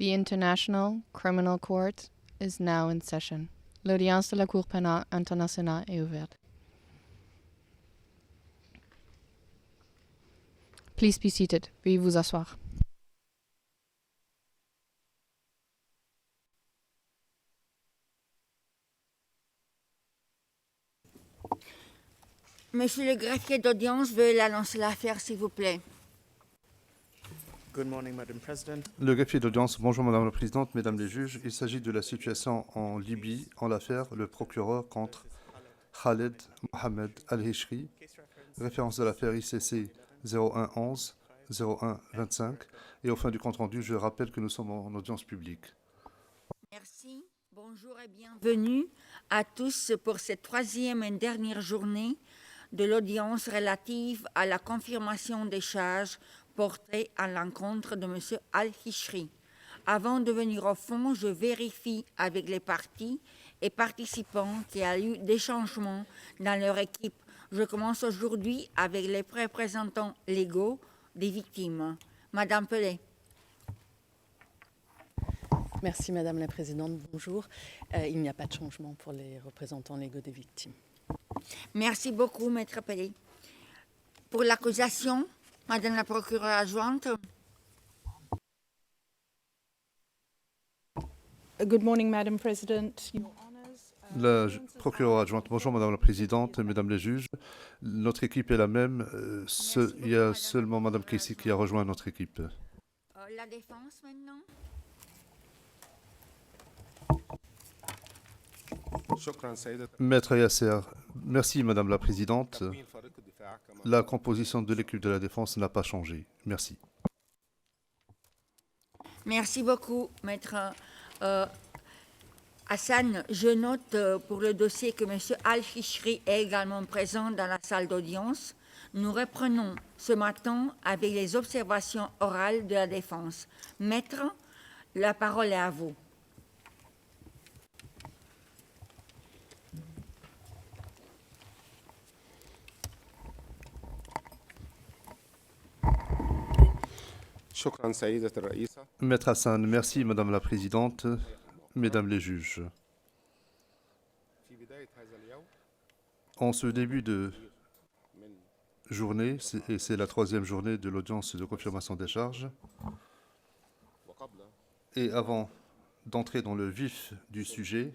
The International Criminal Court is now in session. L'audience de la Cour pénale internationale est ouverte. Please be seated. Veuillez vous asseoir. Monsieur le greffier d'audience, veuillez annoncer l'affaire, s'il vous plaît. Good morning, Madam President. Le greffier d'audience, bonjour Madame la Présidente, Mesdames les juges. Il s'agit de la situation en Libye, en l'affaire le procureur contre Khaled Mohamed Al-Hishri, référence de l'affaire ICC 0111 0125. Et au fin du compte-rendu, je rappelle que nous sommes en audience publique. Merci, bonjour et bienvenue à tous pour cette troisième et dernière journée de l'audience relative à la confirmation des charges portées à l'encontre de M. Al-Hishri. Avant de venir au fond, je vérifie avec les parties et participants qu'il y a eu des changements dans leur équipe. Je commence aujourd'hui avec les représentants légaux des victimes. Madame Pellet. Merci Madame la Présidente, bonjour. Il n'y a pas de changement pour les représentants légaux des victimes. Merci beaucoup, Maître Pellet. Pour l'accusation, Madame la procureure adjointe. Good morning, Madam President. Your Honours, La procureure adjointe, bonjour Madame la Présidente, Mesdames les juges. Notre équipe est la même. Il y a seulement Madame Casey qui a rejoint notre équipe. La défense maintenant. Maître Yasser, merci Madame la Présidente. La composition de l'équipe de la défense n'a pas changé. Merci. Merci beaucoup, Maître Hassan. Je note pour le dossier que M. Al-Hishri est également présent dans la salle d'audience. Nous reprenons ce matin avec les observations orales de la défense. Maître, la parole est à vous. Maître Hassan, merci Madame la Présidente, Mesdames les juges. En ce début de journée, et c'est la troisième journée de l'audience de confirmation des charges, et avant d'entrer dans le vif du sujet,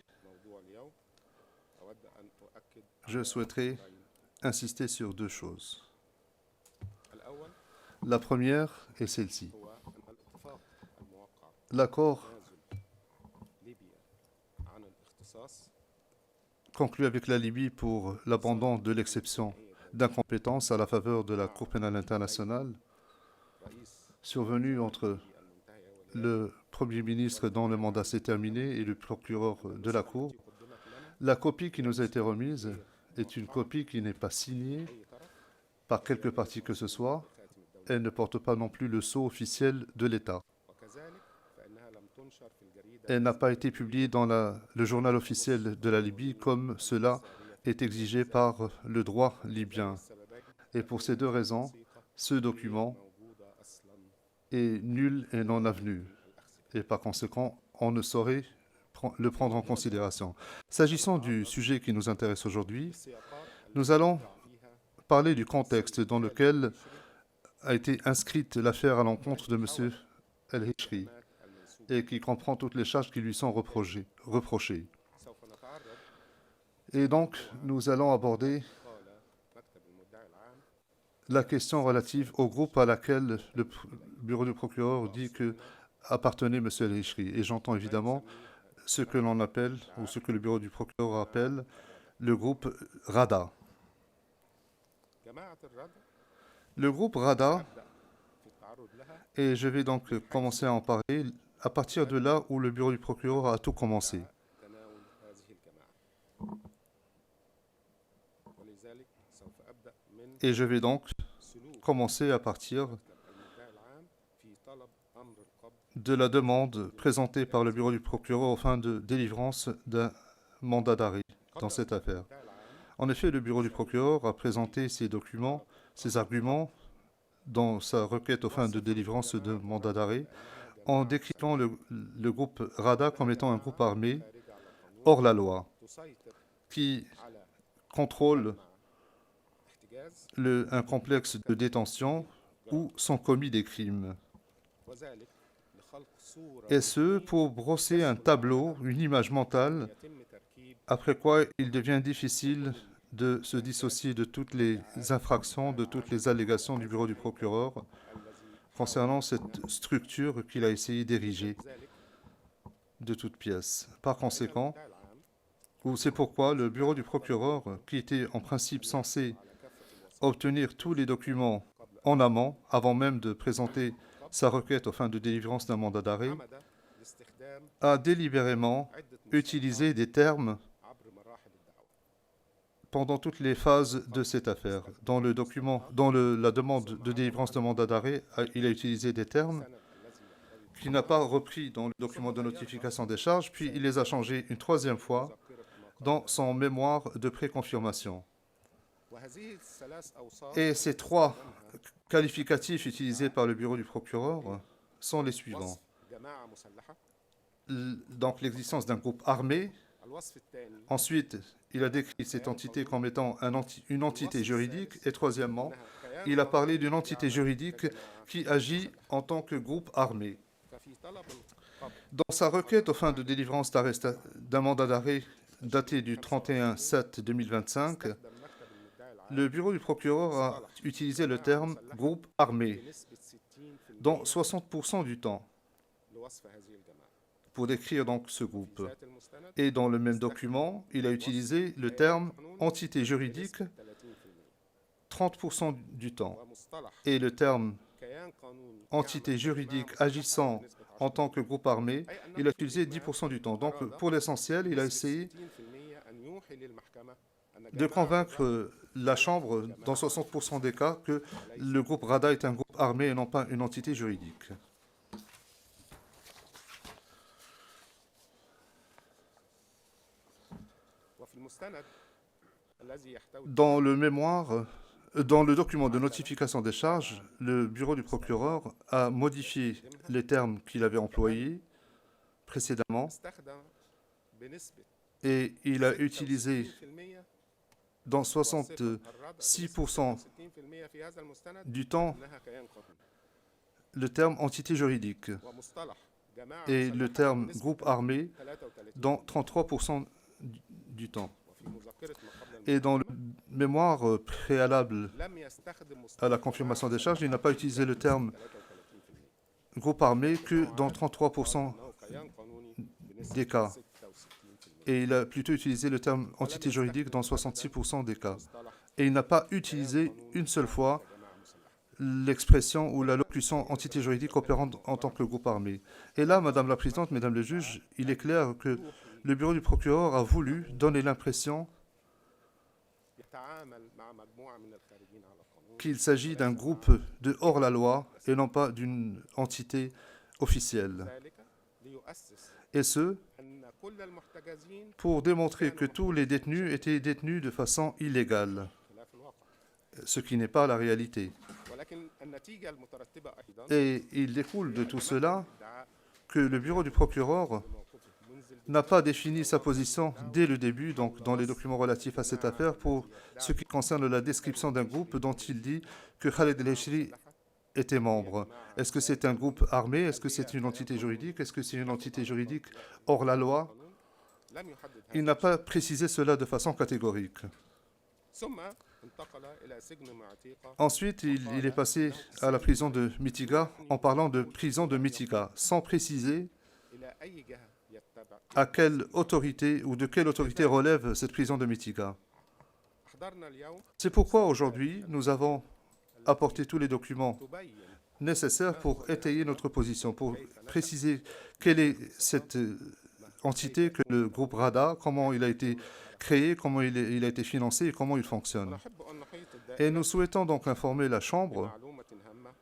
je souhaiterais insister sur deux choses. La première est celle-ci. L'accord conclu avec la Libye pour l'abandon de l'exception d'incompétence à la faveur de la Cour pénale internationale, survenu entre le Premier ministre dont le mandat s'est terminé et le procureur de la Cour. La copie qui nous a été remise est une copie qui n'est pas signée par quelque partie que ce soit. Elle ne porte pas non plus le sceau officiel de l'État. Elle n'a pas été publiée dans le journal officiel de la Libye comme cela est exigé par le droit libyen. Et pour ces deux raisons, ce document est nul et non avenu. Et par conséquent, on ne saurait le prendre en considération. S'agissant du sujet qui nous intéresse aujourd'hui, nous allons parler du contexte dans lequel a été inscrite l'affaire à l'encontre de M. Al-Hishri et qui comprend toutes les charges qui lui sont reprochées. Et donc, nous allons aborder la question relative au groupe à laquelle le bureau du procureur dit que appartenait M. Al-Hishri. Et j'entends évidemment ce que l'on appelle, ou ce que le bureau du procureur appelle, le groupe RADA. Le groupe RADA, et je vais donc commencer à en parler, à partir de là où le bureau du procureur a tout commencé. Et je vais donc commencer à partir de la demande présentée par le bureau du procureur aux fins de délivrance d'un mandat d'arrêt dans cette affaire. En effet, le bureau du procureur a présenté ses documents, ses arguments dans sa requête aux fins de délivrance de mandat d'arrêt en décrivant le groupe Rada comme étant un groupe armé hors la loi qui contrôle un complexe de détention où sont commis des crimes. Et ce, pour brosser un tableau, une image mentale, après quoi il devient difficile de se dissocier de toutes les infractions, de toutes les allégations du bureau du procureur concernant cette structure qu'il a essayé d'ériger de toutes pièces. Par conséquent, c'est pourquoi le bureau du procureur, qui était en principe censé obtenir tous les documents en amont, avant même de présenter sa requête aux fins de délivrance d'un mandat d'arrêt, a délibérément utilisé des termes pendant toutes les phases de cette affaire. Dans la demande de délivrance de mandat d'arrêt, il a utilisé des termes qu'il n'a pas repris dans le document de notification des charges, puis il les a changés une troisième fois dans son mémoire de préconfirmation. Et ces trois qualificatifs utilisés par le bureau du procureur sont les suivants. Donc l'existence d'un groupe armé. Ensuite, il a décrit cette entité comme étant une entité juridique. Et troisièmement, il a parlé d'une entité juridique qui agit en tant que groupe armé. Dans sa requête aux fins de délivrance d'un mandat d'arrêt daté du 31/7/2025, le bureau du procureur a utilisé le terme « groupe armé » dans 60% du temps pour décrire donc ce groupe. Et dans le même document, il a utilisé le terme « entité juridique » 30% du temps et le terme « entité juridique agissant en tant que groupe armé », il a utilisé 10% du temps. Donc, pour l'essentiel, il a essayé de convaincre la Chambre, dans 60% des cas, que le groupe Rada est un groupe armé et non pas une entité juridique. Dans le document de notification des charges, le bureau du procureur a modifié les termes qu'il avait employés précédemment et il a utilisé dans 66% du temps le terme entité juridique et le terme groupe armé dans 33% du temps. Et dans le mémoire préalable à la confirmation des charges, il n'a pas utilisé le terme groupe armé que dans 33% des cas. Et il a plutôt utilisé le terme entité juridique dans 66% des cas. Et il n'a pas utilisé une seule fois l'expression ou la locution entité juridique opérant en tant que groupe armé. Et là, Madame la Présidente, Mesdames les juges, il est clair que le bureau du procureur a voulu donner l'impression qu'il s'agit d'un groupe de hors-la-loi et non pas d'une entité officielle. Et ce, pour démontrer que tous les détenus étaient détenus de façon illégale, ce qui n'est pas la réalité. Et il découle de tout cela que le bureau du procureur n'a pas défini sa position dès le début, donc dans les documents relatifs à cette affaire, pour ce qui concerne la description d'un groupe dont il dit que Khaled El-Heshri était membre. Est-ce que c'est un groupe armé? Est-ce que c'est une entité juridique? Est-ce que c'est une entité juridique hors la loi? Il n'a pas précisé cela de façon catégorique. Ensuite, il est passé à la prison de Mitiga en parlant de prison de Mitiga, sans préciser à quelle autorité ou de quelle autorité relève cette prison de Mitiga. C'est pourquoi aujourd'hui, nous avons apporté tous les documents nécessaires pour étayer notre position, pour préciser quelle est cette entité que le groupe Rada, comment il a été créé, comment il a été financé et comment il fonctionne. Et nous souhaitons donc informer la Chambre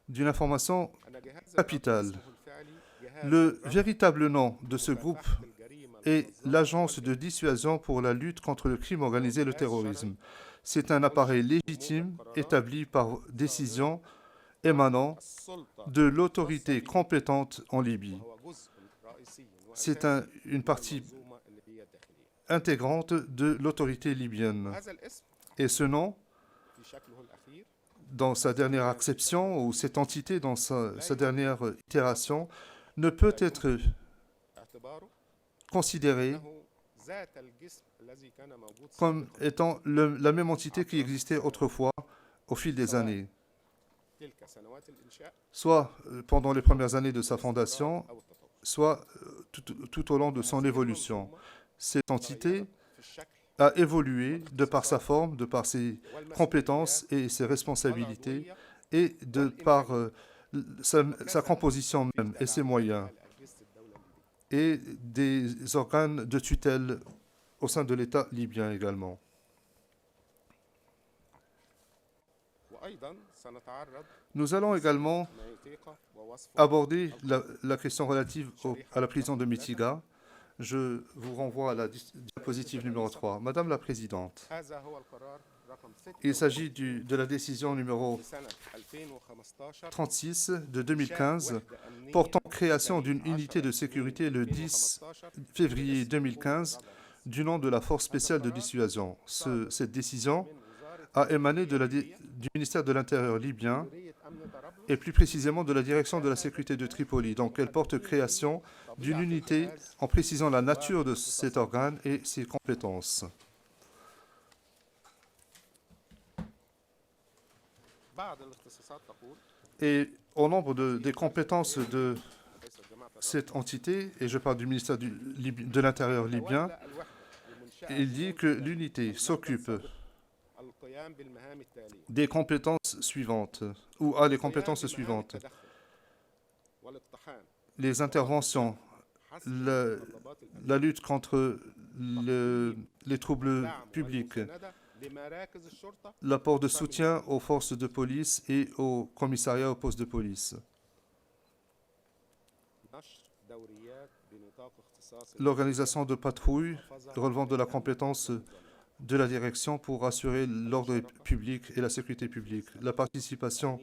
d'une information capitale. Le véritable nom de ce groupe est l'Agence de dissuasion pour la lutte contre le crime organisé et le terrorisme. C'est un appareil légitime établi par décision émanant de l'autorité compétente en Libye. C'est une partie intégrante de l'autorité libyenne. Et ce nom, dans sa dernière acception, ou cette entité dans sa dernière itération, ne peut être considérée comme étant la même entité qui existait autrefois au fil des années, soit pendant les premières années de sa fondation, soit tout au long de son évolution. Cette entité a évolué de par sa forme, de par ses compétences et ses responsabilités, et de par sa composition même et ses moyens, et des organes de tutelle au sein de l'État libyen également. Nous allons également aborder la question relative à la prison de Mitiga. Je vous renvoie à la diapositive numéro 3. Madame la Présidente, il s'agit de la décision numéro 36 de 2015 portant création d'une unité de sécurité le 10 février 2015 du nom de la Force spéciale de dissuasion. Cette décision a émané du ministère de l'Intérieur libyen et plus précisément de la direction de la sécurité de Tripoli. Donc elle porte création d'une unité en précisant la nature de cet organe et ses compétences. Et au nombre des compétences de cette entité, et je parle du ministère de l'Intérieur libyen, il dit que l'unité s'occupe des compétences suivantes, ou a les compétences suivantes. Les interventions, la lutte contre les troubles publics, l'apport de soutien aux forces de police et aux commissariats aux postes de police, l'organisation de patrouilles relevant de la compétence de la direction pour assurer l'ordre public et la sécurité publique, la participation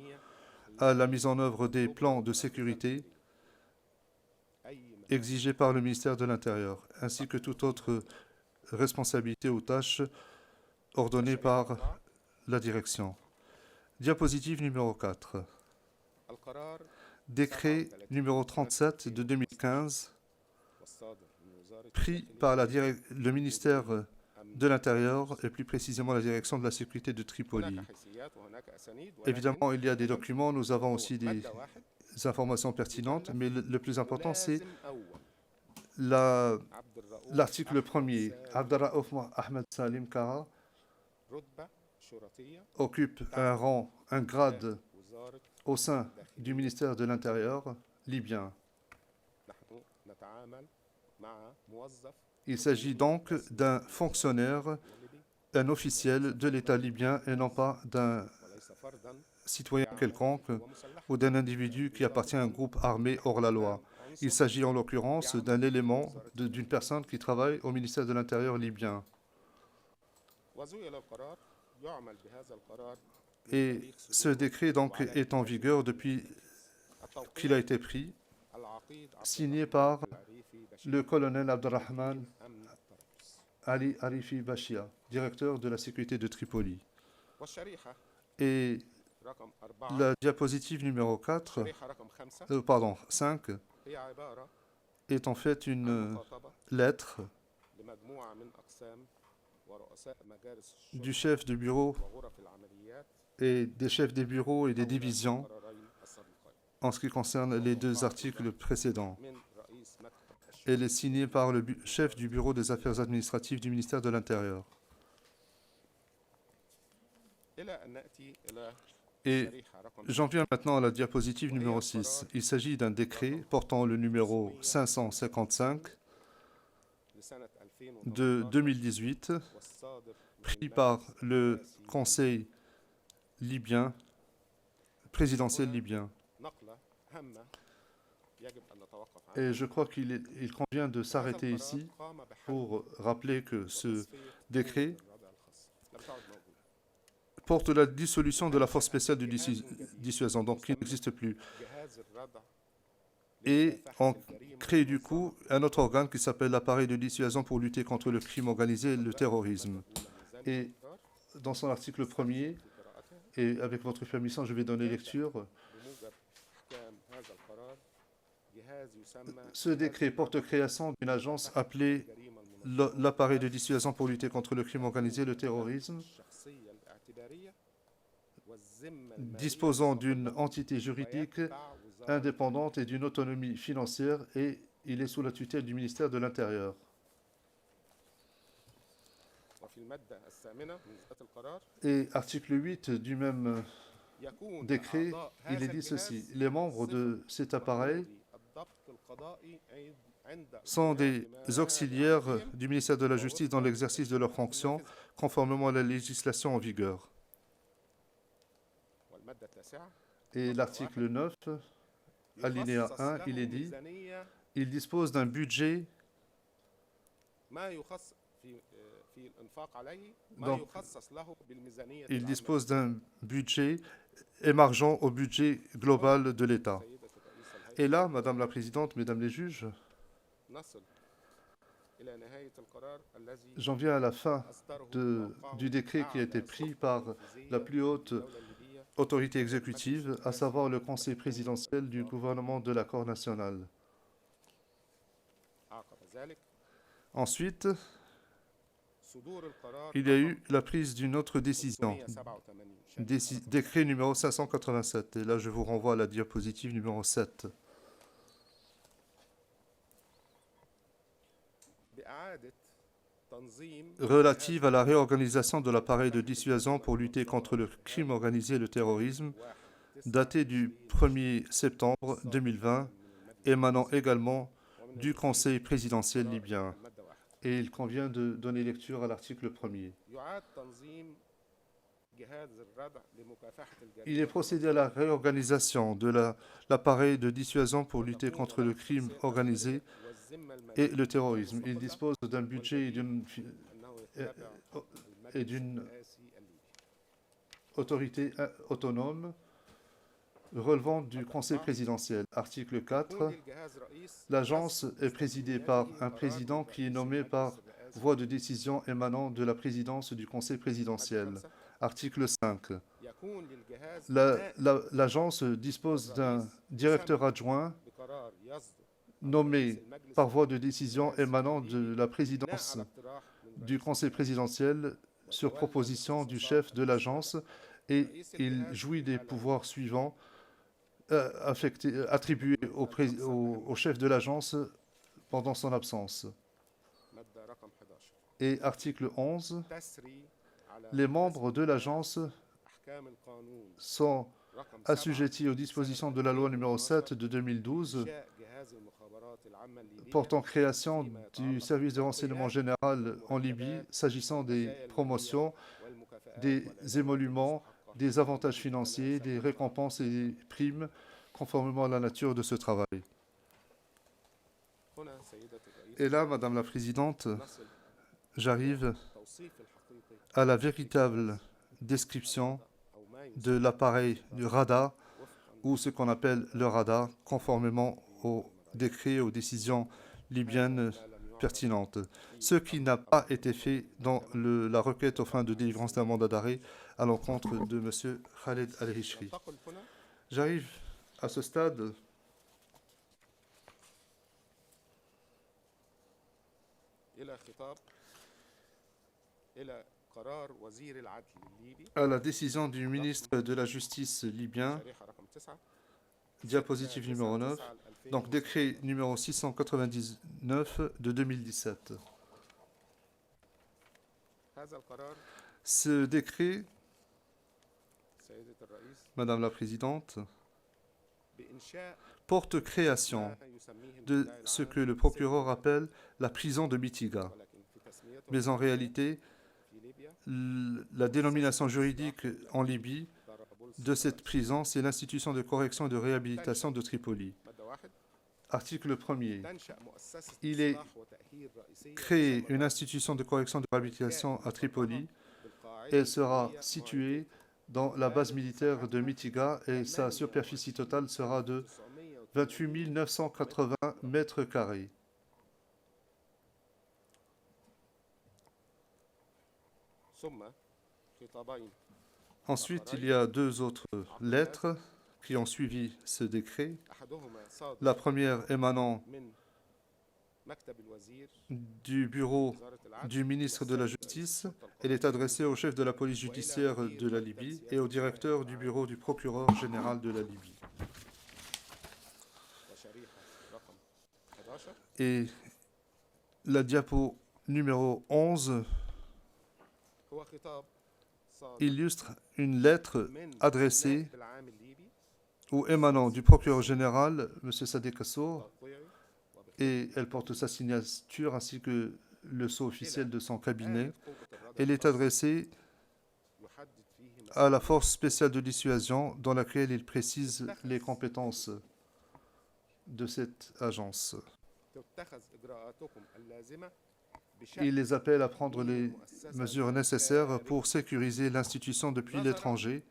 à la mise en œuvre des plans de sécurité exigés par le ministère de l'Intérieur, ainsi que toute autre responsabilité ou tâche ordonnée par la direction. Diapositive numéro 4. Décret numéro 37 de 2015, pris par le ministère de l'Intérieur et plus précisément la direction de la sécurité de Tripoli. Évidemment, il y a des documents, nous avons aussi des informations pertinentes, mais le plus important, c'est l'article 1er. Abdelraouf Ahmed Salim Kara occupe un grade au sein du ministère de l'Intérieur libyen. Il s'agit donc d'un fonctionnaire, un officiel de l'État libyen et non pas d'un citoyen quelconque ou d'un individu qui appartient à un groupe armé hors la loi. Il s'agit en l'occurrence d'un élément, d'une personne qui travaille au ministère de l'Intérieur libyen. Et ce décret donc est en vigueur depuis qu'il a été pris, signé par le colonel Abdelrahman Ali Arifi Bachia, directeur de la sécurité de Tripoli. Et la diapositive numéro 5 est en fait une lettre du chef de bureau et des chefs des bureaux et des divisions en ce qui concerne les deux articles précédents. Elle est signée par le chef du bureau des affaires administratives du ministère de l'Intérieur. Et j'en viens maintenant à la diapositive numéro 6. Il s'agit d'un décret portant le numéro 555 de 2018, pris par le Conseil libyen, présidentiel libyen. Et je crois qu'il convient de s'arrêter ici pour rappeler que ce décret porte la dissolution de la force spéciale de dissuasion, donc qui n'existe plus. Et on crée du coup un autre organe qui s'appelle l'appareil de dissuasion pour lutter contre le crime organisé et le terrorisme. Et dans son article 1er, et avec votre permission, je vais donner lecture. Ce décret porte création d'une agence appelée l'appareil de dissuasion pour lutter contre le crime organisé et le terrorisme, disposant d'une entité juridique indépendante et d'une autonomie financière, et il est sous la tutelle du ministère de l'Intérieur. Et article 8 du même décret, il est dit ceci: les membres de cet appareil sont des auxiliaires du ministère de la Justice dans l'exercice de leurs fonctions, conformément à la législation en vigueur. Et l'article 9, alinéa 1, il est dit: il dispose d'un budget, donc, il dispose d'un budget émargeant au budget global de l'État. Et là, Madame la Présidente, Mesdames les juges, j'en viens à la fin du décret qui a été pris par la plus haute autorité exécutive, à savoir le Conseil présidentiel du gouvernement de l'accord national. Ensuite, il y a eu la prise d'une autre décision, décret numéro 587. Et là, je vous renvoie à la diapositive numéro 7. Relative à la réorganisation de l'appareil de dissuasion pour lutter contre le crime organisé et le terrorisme, daté du 1er septembre 2020, émanant également du Conseil présidentiel libyen. Et il convient de donner lecture à l'article 1er. Il est procédé à la réorganisation de l'appareil de dissuasion pour lutter contre le crime organisé et le terrorisme. Il dispose d'un budget et d'une autorité autonome relevant du Conseil présidentiel. Article 4. L'agence est présidée par un président qui est nommé par voie de décision émanant de la présidence du Conseil présidentiel. Article 5. L'agence dispose d'un directeur adjoint nommé par voie de décision émanant de la présidence du Conseil présidentiel sur proposition du chef de l'agence, et il jouit des pouvoirs suivants attribués au chef de l'agence pendant son absence. Et article 11, les membres de l'agence sont assujettis aux dispositions de la loi numéro 7 de 2012 portant création du service de renseignement général en Libye, s'agissant des promotions, des émoluments, des avantages financiers, des récompenses et des primes, conformément à la nature de ce travail. Et là, Madame la Présidente, j'arrive à la véritable description de l'appareil du radar, ou ce qu'on appelle le radar, conformément aux décrets, aux décisions libyennes pertinentes. Ce qui n'a pas été fait dans la requête aux fins de délivrance d'un mandat d'arrêt à l'encontre de M. Khaled Al-Hishri. J'arrive à ce stade à la décision du ministre de la Justice libyen, diapositive numéro 9, donc décret numéro 699 de 2017. Ce décret, Madame la Présidente, porte création de ce que le procureur appelle la prison de Mitiga. Mais en réalité, la dénomination juridique en Libye de cette prison, c'est l'institution de correction et de réhabilitation de Tripoli. Article 1er. Il est créé une institution de correction et de réhabilitation à Tripoli Elle sera située dans la base militaire de Mitiga et sa superficie totale sera de 28 980 mètres carrés. Ensuite, il y a deux autres lettres qui ont suivi ce décret. La première émanant du bureau du ministre de la Justice. Elle est adressée au chef de la police judiciaire de la Libye et au directeur du bureau du procureur général de la Libye. Et la diapo numéro 11 illustre une lettre adressée ou émanant du procureur général, M. Sadek Kassour, et elle porte sa signature ainsi que le sceau officiel de son cabinet. Elle est adressée à la force spéciale de dissuasion dans laquelle il précise les compétences de cette agence. Il les appelle à prendre les mesures nécessaires pour sécuriser l'institution depuis l'étranger,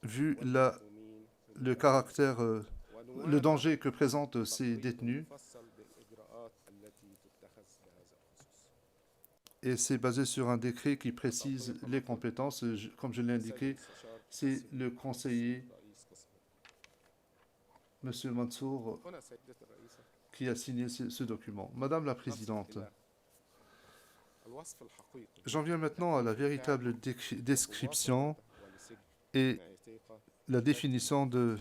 vu le caractère, le danger que présentent ces détenus. Et c'est basé sur un décret qui précise les compétences. Comme je l'ai indiqué, c'est le conseiller, M. Mansour, qui a signé ce document. Madame la Présidente, j'en viens maintenant à la véritable description et la définition de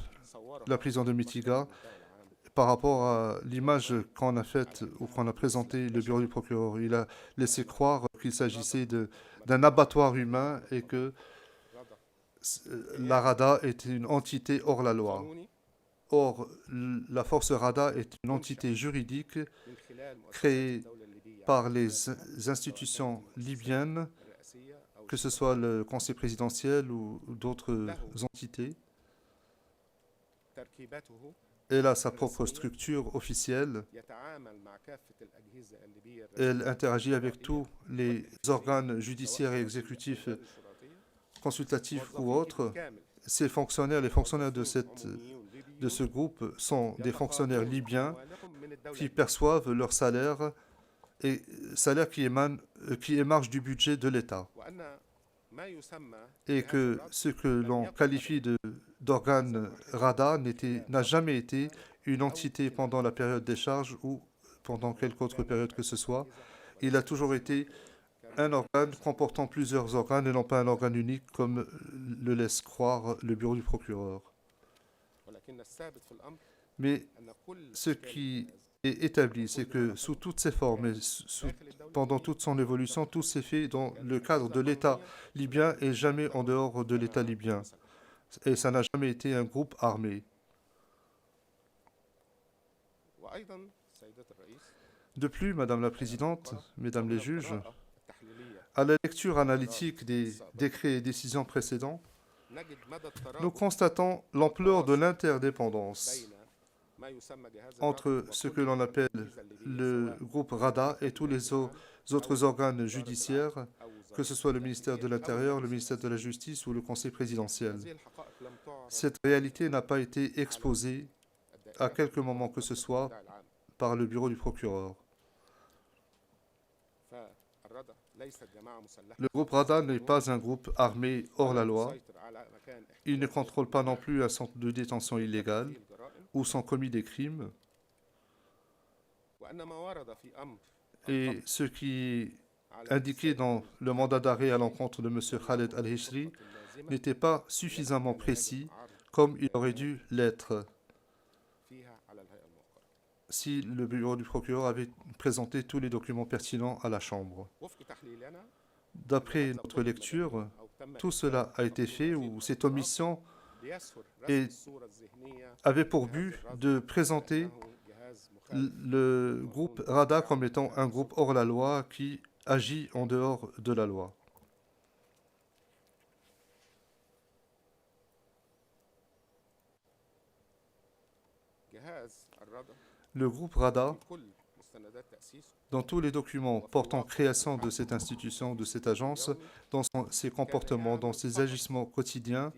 la prison de Mitiga par rapport à l'image qu'on a faite ou qu'on a présentée le bureau du procureur. Il a laissé croire qu'il s'agissait d'un abattoir humain et que la RADA était une entité hors la loi. Or, la force RADA est une entité juridique créée par les institutions libyennes, que ce soit le Conseil présidentiel ou d'autres entités. Elle a sa propre structure officielle. Elle interagit avec tous les organes judiciaires et exécutifs, consultatifs ou autres. Ces fonctionnaires, les fonctionnaires de ce groupe sont des fonctionnaires libyens qui perçoivent leur salaire et salaire qui émarge du budget de l'État. Et que ce que l'on qualifie d'organe RADA n'a jamais été une entité pendant la période des charges ou pendant quelque autre période que ce soit. Il a toujours été un organe comportant plusieurs organes et non pas un organe unique comme le laisse croire le bureau du procureur. Mais ce qui est établi, c'est que sous toutes ses formes et pendant toute son évolution, tout s'est fait dans le cadre de l'État libyen et jamais en dehors de l'État libyen. Et ça n'a jamais été un groupe armé. De plus, Madame la Présidente, Mesdames les juges, à la lecture analytique des décrets et décisions précédents, nous constatons l'ampleur de l'interdépendance entre ce que l'on appelle le groupe RADA et tous les autres organes judiciaires, que ce soit le ministère de l'Intérieur, le ministère de la Justice ou le Conseil présidentiel. Cette réalité n'a pas été exposée à quelque moment que ce soit par le bureau du procureur. Le groupe RADA n'est pas un groupe armé hors la loi. Il ne contrôle pas non plus un centre de détention illégal où sont commis des crimes. Et ce qui est indiqué dans le mandat d'arrêt à l'encontre de M. Khaled Al-Hishri n'était pas suffisamment précis comme il aurait dû l'être si le bureau du procureur avait présenté tous les documents pertinents à la Chambre. D'après notre lecture, tout cela a été fait ou cette omission avait pour but de présenter le groupe RADA comme étant un groupe hors la loi qui agit en dehors de la loi. Le groupe RADA, dans tous les documents portant création de cette institution, de cette agence, dans ses comportements, dans ses agissements quotidiens,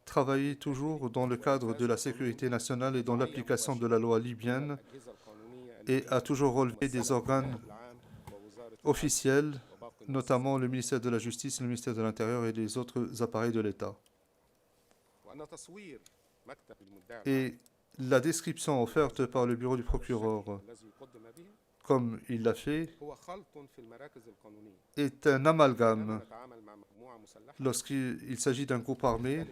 travailler toujours dans le cadre de la sécurité nationale et dans l'application de la loi libyenne et a toujours relevé des organes officiels, notamment le ministère de la Justice, le ministère de l'Intérieur et les autres appareils de l'État. Et la description offerte par le bureau du procureur, comme il l'a fait, est un amalgame. Lorsqu'il s'agit d'un groupe armé,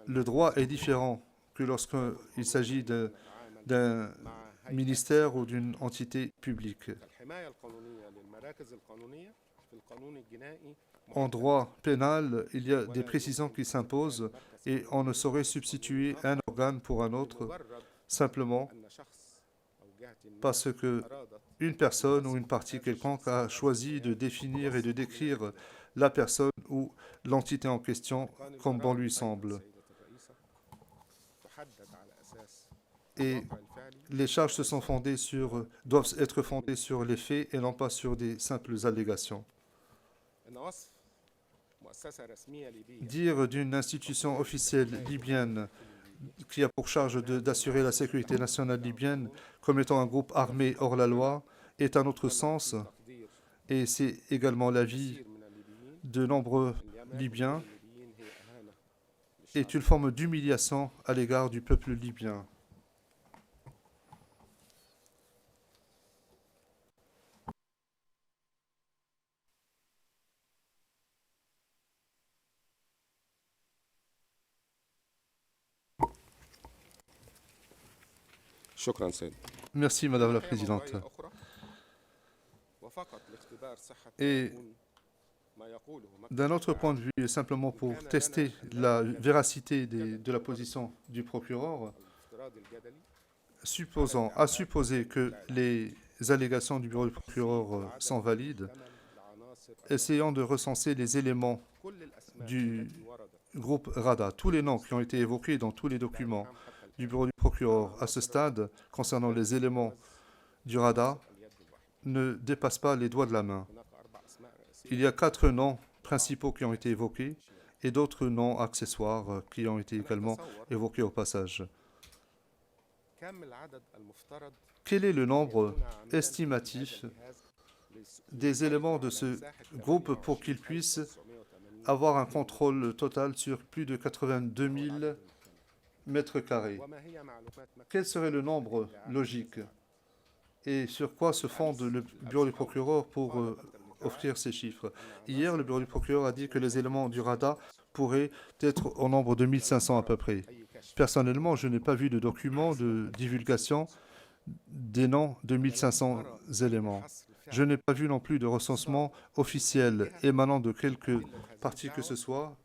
le droit est différent que lorsqu'il s'agit d'un ministère ou d'une entité publique. En droit pénal, il y a des précisions qui s'imposent et on ne saurait substituer un organe pour un autre simplement parce qu'une personne ou une partie quelconque a choisi de définir et de décrire la personne ou l'entité en question comme bon lui semble. Et les charges doivent être fondées sur les faits et non pas sur des simples allégations. Dire d'une institution officielle libyenne qui a pour charge d'assurer la sécurité nationale libyenne comme étant un groupe armé hors la loi est un autre sens, et c'est également l'avis de nombreux Libyens, est une forme d'humiliation à l'égard du peuple libyen. Merci, Madame la Présidente. Et d'un autre point de vue, et simplement pour tester la véracité de la position du procureur, à supposer que les allégations du bureau du procureur sont valides, essayons de recenser les éléments du groupe RADA, tous les noms qui ont été évoqués dans tous les documents du bureau du procureur à ce stade, concernant les éléments du RADA, ne dépassent pas les doigts de la main. Il y a 4 noms principaux qui ont été évoqués et d'autres noms accessoires qui ont été également évoqués au passage. Quel est le nombre estimatif des éléments de ce groupe pour qu'ils puissent avoir un contrôle total sur plus de 82 000 mètres carrés? Quel serait le nombre logique? Et sur quoi se fonde le bureau du procureur pour offrir ces chiffres? Hier, le bureau du procureur a dit que les éléments du RADA pourraient être au nombre de 1500 à peu près. Personnellement, je n'ai pas vu de document de divulgation des noms de 1500 éléments. Je n'ai pas vu non plus de recensement officiel émanant de quelque partie que ce soit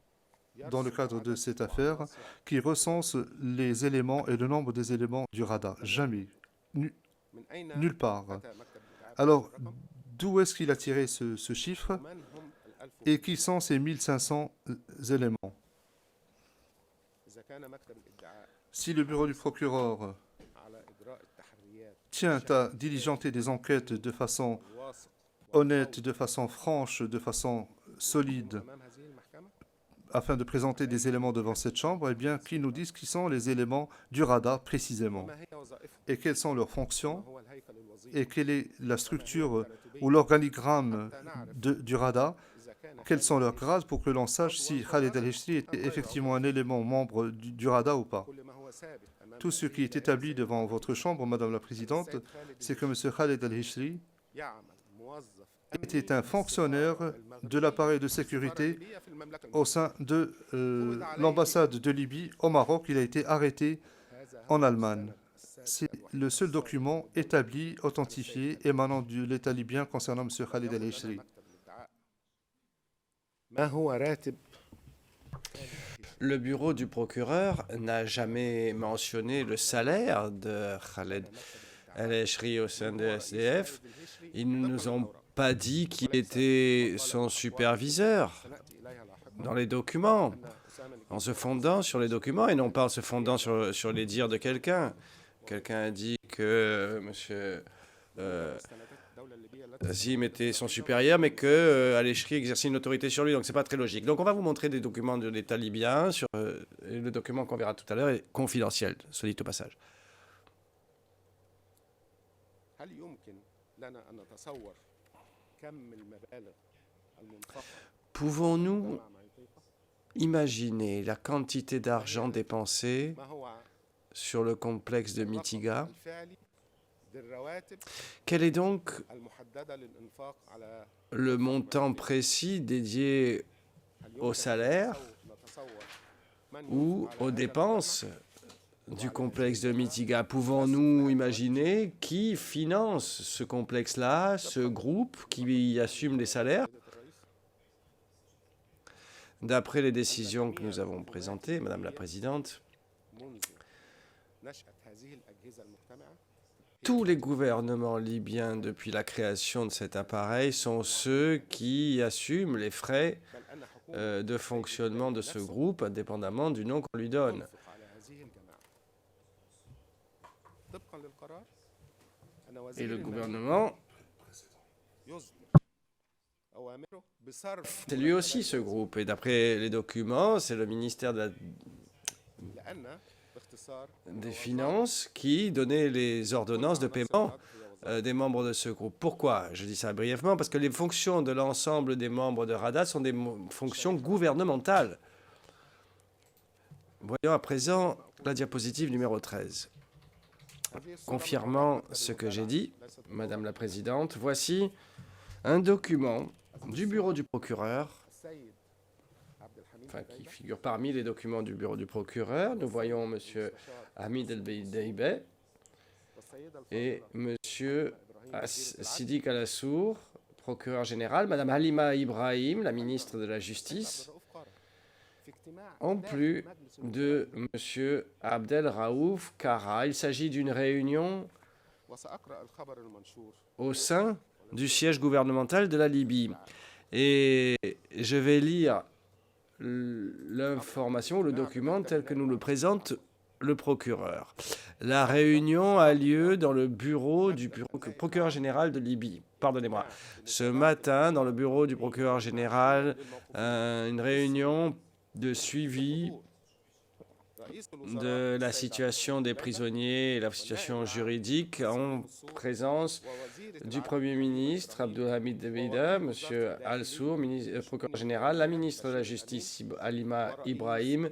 dans le cadre de cette affaire qui recense les éléments et le nombre des éléments du RADA. Jamais. Nulle part. Alors, d'où est-ce qu'il a tiré ce chiffre et qui sont ces 1500 éléments? Si le bureau du procureur tient à diligenter des enquêtes de façon honnête, de façon franche, de façon solide, afin de présenter des éléments devant cette Chambre, eh bien, qu'ils nous disent qui sont les éléments du RADA précisément, et quelles sont leurs fonctions, et quelle est la structure ou l'organigramme du RADA, quels sont leurs grades pour que l'on sache si Khaled al-Hishri était effectivement un élément membre du RADA ou pas. Tout ce qui est établi devant votre Chambre, Madame la Présidente, c'est que M. Khaled al-Hishri était un fonctionnaire de l'appareil de sécurité au sein de l'ambassade de Libye au Maroc. Il a été arrêté en Allemagne. C'est le seul document établi, authentifié, émanant de l'État libyen concernant M. Khaled al-Hishri. Le bureau du procureur n'a jamais mentionné le salaire de Khaled al-Hishri au sein de SDF. Ils ne nous ont pas dit qui était son superviseur dans les documents, en se fondant sur les documents et non pas en se fondant sur les dires de quelqu'un. Quelqu'un a dit que M. Zim était son supérieur, mais que Al-Eshri exerçait une autorité sur lui, donc c'est pas très logique. Donc on va vous montrer des documents de l'État libyen. Et le document qu'on verra tout à l'heure est confidentiel, soit dit au passage. Pouvons-nous imaginer la quantité d'argent dépensé sur le complexe de Mitiga? Quel est donc le montant précis dédié au salaire ou aux dépenses du complexe de Mitiga? Pouvons-nous imaginer qui finance ce complexe-là, ce groupe qui assume les salaires? D'après les décisions que nous avons présentées, Madame la Présidente, tous les gouvernements libyens depuis la création de cet appareil sont ceux qui assument les frais de fonctionnement de ce groupe, indépendamment du nom qu'on lui donne. Et le gouvernement, c'est lui aussi ce groupe. Et d'après les documents, c'est le ministère des Finances qui donnait les ordonnances de paiement des membres de ce groupe. Pourquoi? Je dis ça brièvement, parce que les fonctions de l'ensemble des membres de RADA sont des fonctions gouvernementales. Voyons à présent la diapositive numéro 13. Confirmant ce que j'ai dit, Madame la Présidente, voici un document du bureau du procureur, enfin, qui figure parmi les documents du bureau du procureur. Nous voyons M. Hamid El-Beideibe et M. Sidik Al-Assour, procureur général, Mme Halima Ibrahim, la ministre de la Justice, en plus de M. Abdel Raouf Kara. Il s'agit d'une réunion au sein du siège gouvernemental de la Libye. Et je vais lire l'information, le document tel que nous le présente le procureur. La réunion a lieu dans le bureau du procureur général de Libye. Pardonnez-moi. Ce matin, dans le bureau du procureur général, une réunion de suivi de la situation des prisonniers et la situation juridique en présence du Premier ministre Abdelhamid Dbeibeh, M. Al-Sour, procureur général, la ministre de la Justice Halima Ibrahim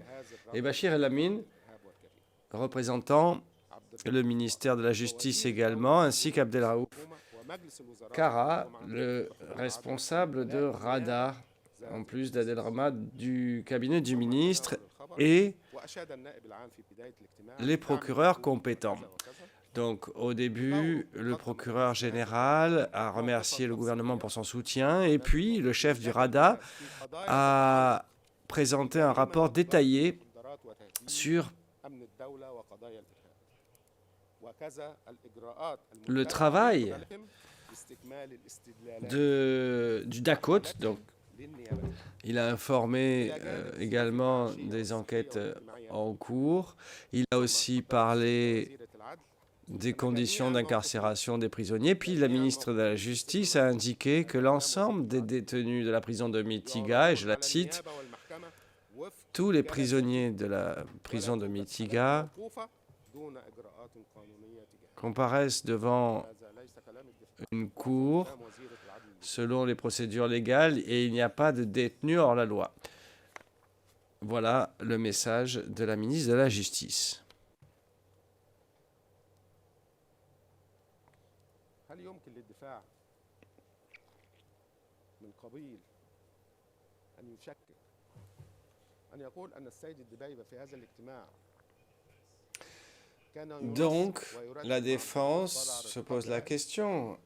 et Bachir El-Amin, représentant le ministère de la Justice également, ainsi qu'Abdel Raouf Kara, le responsable de RADA, en plus d'Adel Rama du cabinet du ministre et les procureurs compétents. Donc, au début, le procureur général a remercié le gouvernement pour son soutien et puis le chef du RADA a présenté un rapport détaillé sur le travail du DACOT. Donc, il a informé également des enquêtes en cours. Il a aussi parlé des conditions d'incarcération des prisonniers. Puis la ministre de la Justice a indiqué que l'ensemble des détenus de la prison de Mitiga, et je la cite, tous les prisonniers de la prison de Mitiga comparaissent devant une cour selon les procédures légales et il n'y a pas de détenu hors la loi. Voilà le message de la ministre de la Justice. Donc, la défense se pose la question.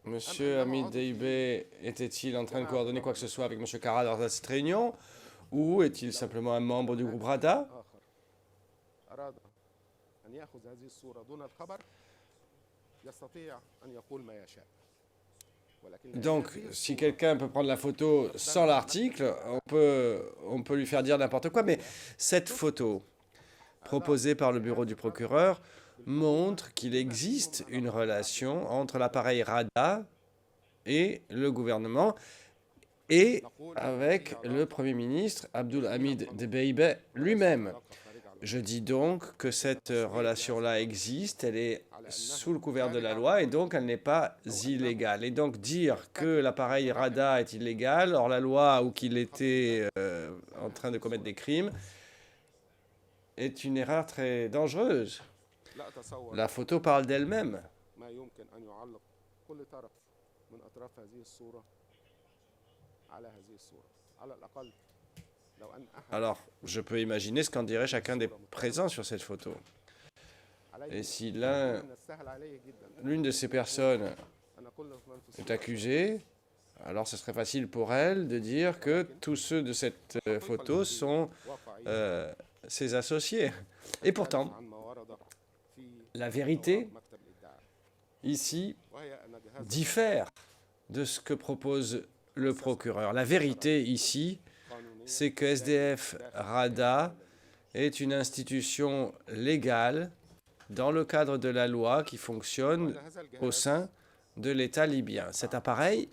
Monsieur Hamid Dbeibeh était-il en train de coordonner quoi que ce soit avec M. Kara lors de cette réunion ou est-il simplement un membre du groupe RADA? Donc, si quelqu'un peut prendre la photo sans l'article, on peut lui faire dire n'importe quoi. Mais cette photo proposée par le bureau du procureur montre qu'il existe une relation entre l'appareil RADA et le gouvernement et avec le Premier ministre Abdul Hamid Dbeibeh lui-même. Je dis donc que cette relation-là existe, elle est sous le couvert de la loi et donc elle n'est pas illégale. Et donc dire que l'appareil RADA est illégal hors la loi ou qu'il était en train de commettre des crimes est une erreur très dangereuse. La photo parle d'elle-même. Alors, je peux imaginer ce qu'en dirait chacun des présents sur cette photo. Et si l'une de ces personnes est accusée, alors ce serait facile pour elle de dire que tous ceux de cette photo sont ses associés. Et pourtant, la vérité, ici, diffère de ce que propose le procureur. La vérité, ici, c'est que SDF RADA est une institution légale dans le cadre de la loi qui fonctionne au sein de l'État libyen. Cet appareil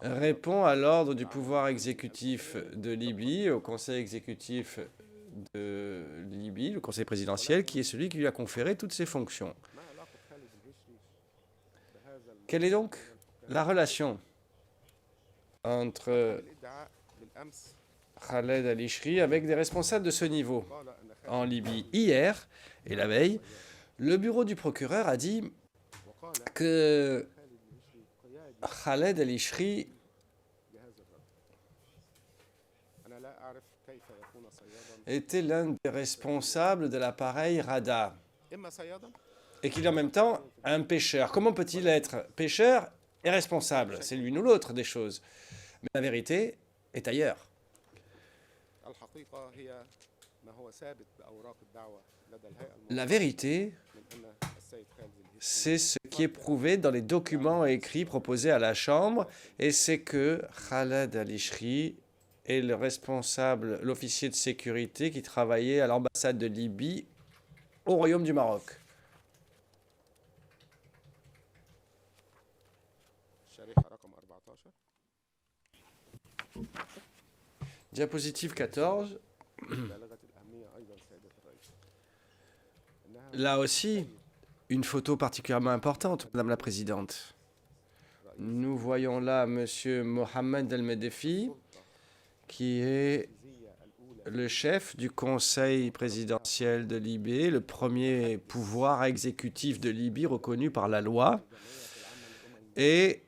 répond à l'ordre du pouvoir exécutif de Libye, au conseil exécutif de Libye, le conseil présidentiel, qui est celui qui lui a conféré toutes ses fonctions. Quelle est donc la relation entre Khaled al-Ishri avec des responsables de ce niveau en Libye? Hier et la veille, le bureau du procureur a dit que Khaled al-Ishri était l'un des responsables de l'appareil RADA et qu'il est en même temps un pêcheur. Comment peut-il être pêcheur et responsable? C'est l'une ou l'autre des choses. Mais la vérité est ailleurs. La vérité, c'est ce qui est prouvé dans les documents écrits proposés à la Chambre, et c'est que Khaled al-Ishri est le responsable, l'officier de sécurité qui travaillait à l'ambassade de Libye au Royaume du Maroc. Diapositive 14. Là aussi, une photo particulièrement importante, Madame la Présidente. Nous voyons là M. Mohamed El-Medefi, qui est le chef du Conseil présidentiel de Libye, le premier pouvoir exécutif de Libye reconnu par la loi. Et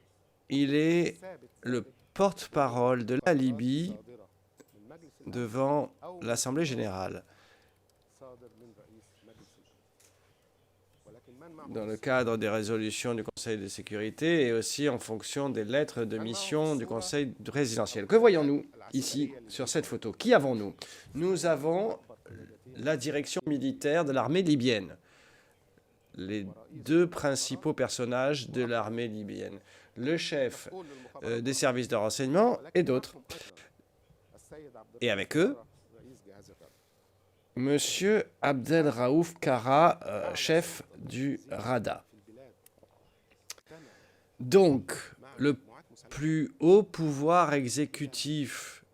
il est le porte-parole de la Libye devant l'Assemblée générale. Dans le cadre des résolutions du Conseil de sécurité et aussi en fonction des lettres de mission du Conseil présidentiel. Que voyons-nous ici sur cette photo? Qui avons-nous? Nous avons la direction militaire de l'armée libyenne. Les deux principaux personnages de l'armée libyenne. Le chef des services de renseignement et d'autres. Et avec eux, Monsieur Abdel Raouf Kara, chef du RADA. Donc, le plus haut pouvoir exécutif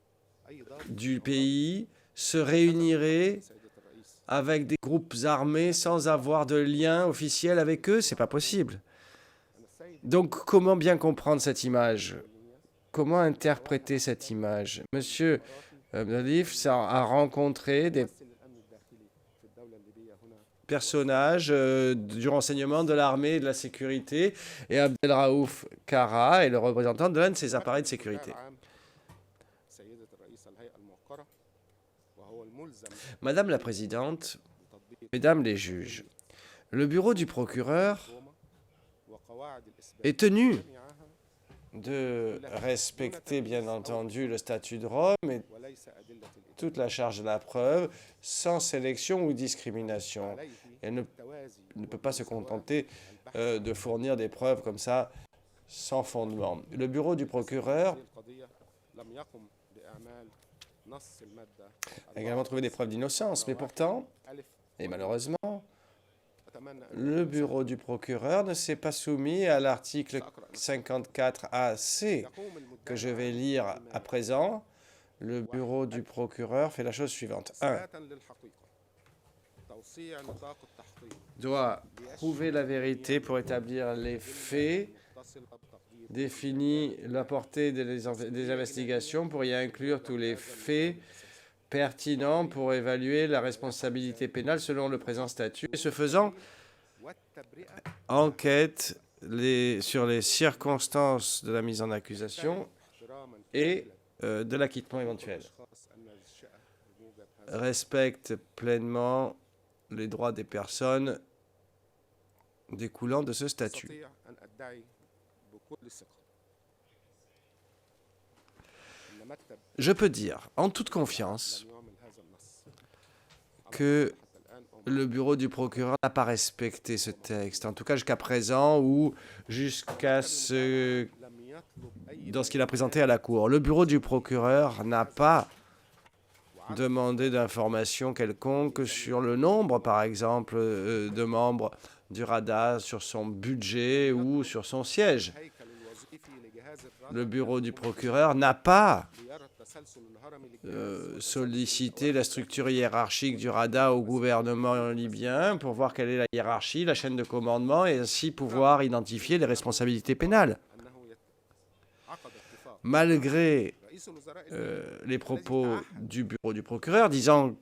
du pays se réunirait avec des groupes armés sans avoir de lien officiel avec eux? C'est pas possible. Donc, comment bien comprendre cette image? Comment interpréter cette image? Monsieur Abdelif a rencontré des personnages du renseignement, de l'armée et de la sécurité, et Abdel Raouf Kara est le représentant de l'un de ces appareils de sécurité. Madame la Présidente, Mesdames les juges, le bureau du procureur est tenu de respecter, bien entendu, le statut de Rome et toute la charge de la preuve, sans sélection ou discrimination. Elle ne peut pas se contenter de fournir des preuves comme ça sans fondement. Le bureau du procureur a également trouvé des preuves d'innocence, mais pourtant, et malheureusement, le bureau du procureur ne s'est pas soumis à l'article 54AC que je vais lire à présent. Le bureau du procureur fait la chose suivante. 1. Doit prouver la vérité pour établir les faits, définit la portée des investigations pour y inclure tous les faits pertinents pour évaluer la responsabilité pénale selon le présent statut. Et ce faisant, enquête sur les circonstances de la mise en accusation et de l'acquittement éventuel. Respecte pleinement les droits des personnes découlant de ce statut. Je peux dire en toute confiance que le bureau du procureur n'a pas respecté ce texte, en tout cas jusqu'à présent ou jusqu'à dans ce qu'il a présenté à la Cour. Le bureau du procureur n'a pas demandé d'informations quelconques sur le nombre, par exemple, de membres du RADA, sur son budget ou sur son siège. Le bureau du procureur n'a pas sollicité la structure hiérarchique du RADA au gouvernement libyen pour voir quelle est la hiérarchie, la chaîne de commandement et ainsi pouvoir identifier les responsabilités pénales. Malgré les propos du bureau du procureur disant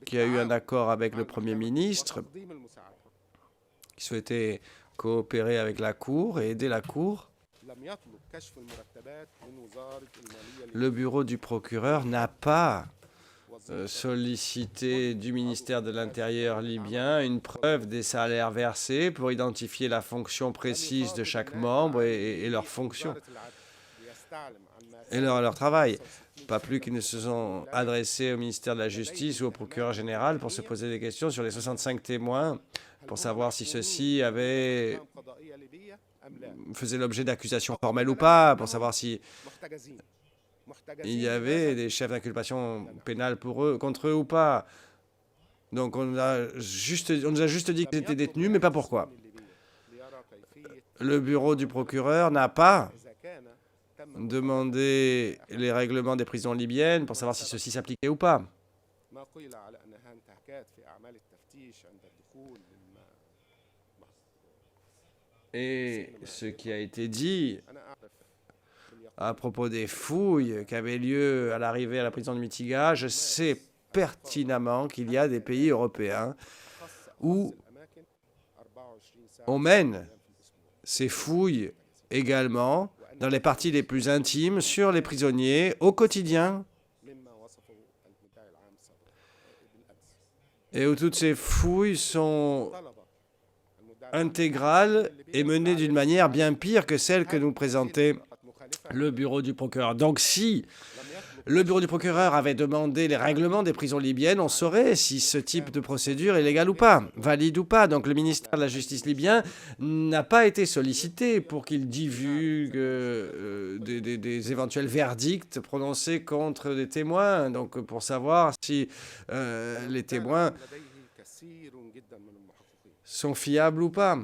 qu'il y a eu un accord avec le Premier ministre qui souhaitait coopérer avec la Cour et aider la Cour, le bureau du procureur n'a pas sollicité du ministère de l'Intérieur libyen une preuve des salaires versés pour identifier la fonction précise de chaque membre et leurs fonctions et leur travail. Pas plus qu'ils ne se sont adressés au ministère de la Justice ou au procureur général pour se poser des questions sur les 65 témoins, pour savoir si ceux-ci faisaient l'objet d'accusations formelles ou pas, pour savoir si il y avait des chefs d'inculpation pénale contre eux ou pas. Donc on nous a juste dit qu'ils étaient détenus, mais pas pourquoi. Le bureau du procureur n'a pas demandé les règlements des prisons libyennes pour savoir si ceux-ci s'appliquaient ou pas. Et ce qui a été dit à propos des fouilles qui avaient lieu à l'arrivée à la prison de Mitiga, je sais pertinemment qu'il y a des pays européens où on mène ces fouilles également dans les parties les plus intimes sur les prisonniers au quotidien et où toutes ces fouilles sont intégrales et menées d'une manière bien pire que celle que nous présentait le bureau du procureur. Donc si le bureau du procureur avait demandé les règlements des prisons libyennes, on saurait si ce type de procédure est légal ou pas, valide ou pas. Donc le ministère de la Justice libyen n'a pas été sollicité pour qu'il divulgue des éventuels verdicts prononcés contre des témoins, donc pour savoir si les témoins sont fiables ou pas.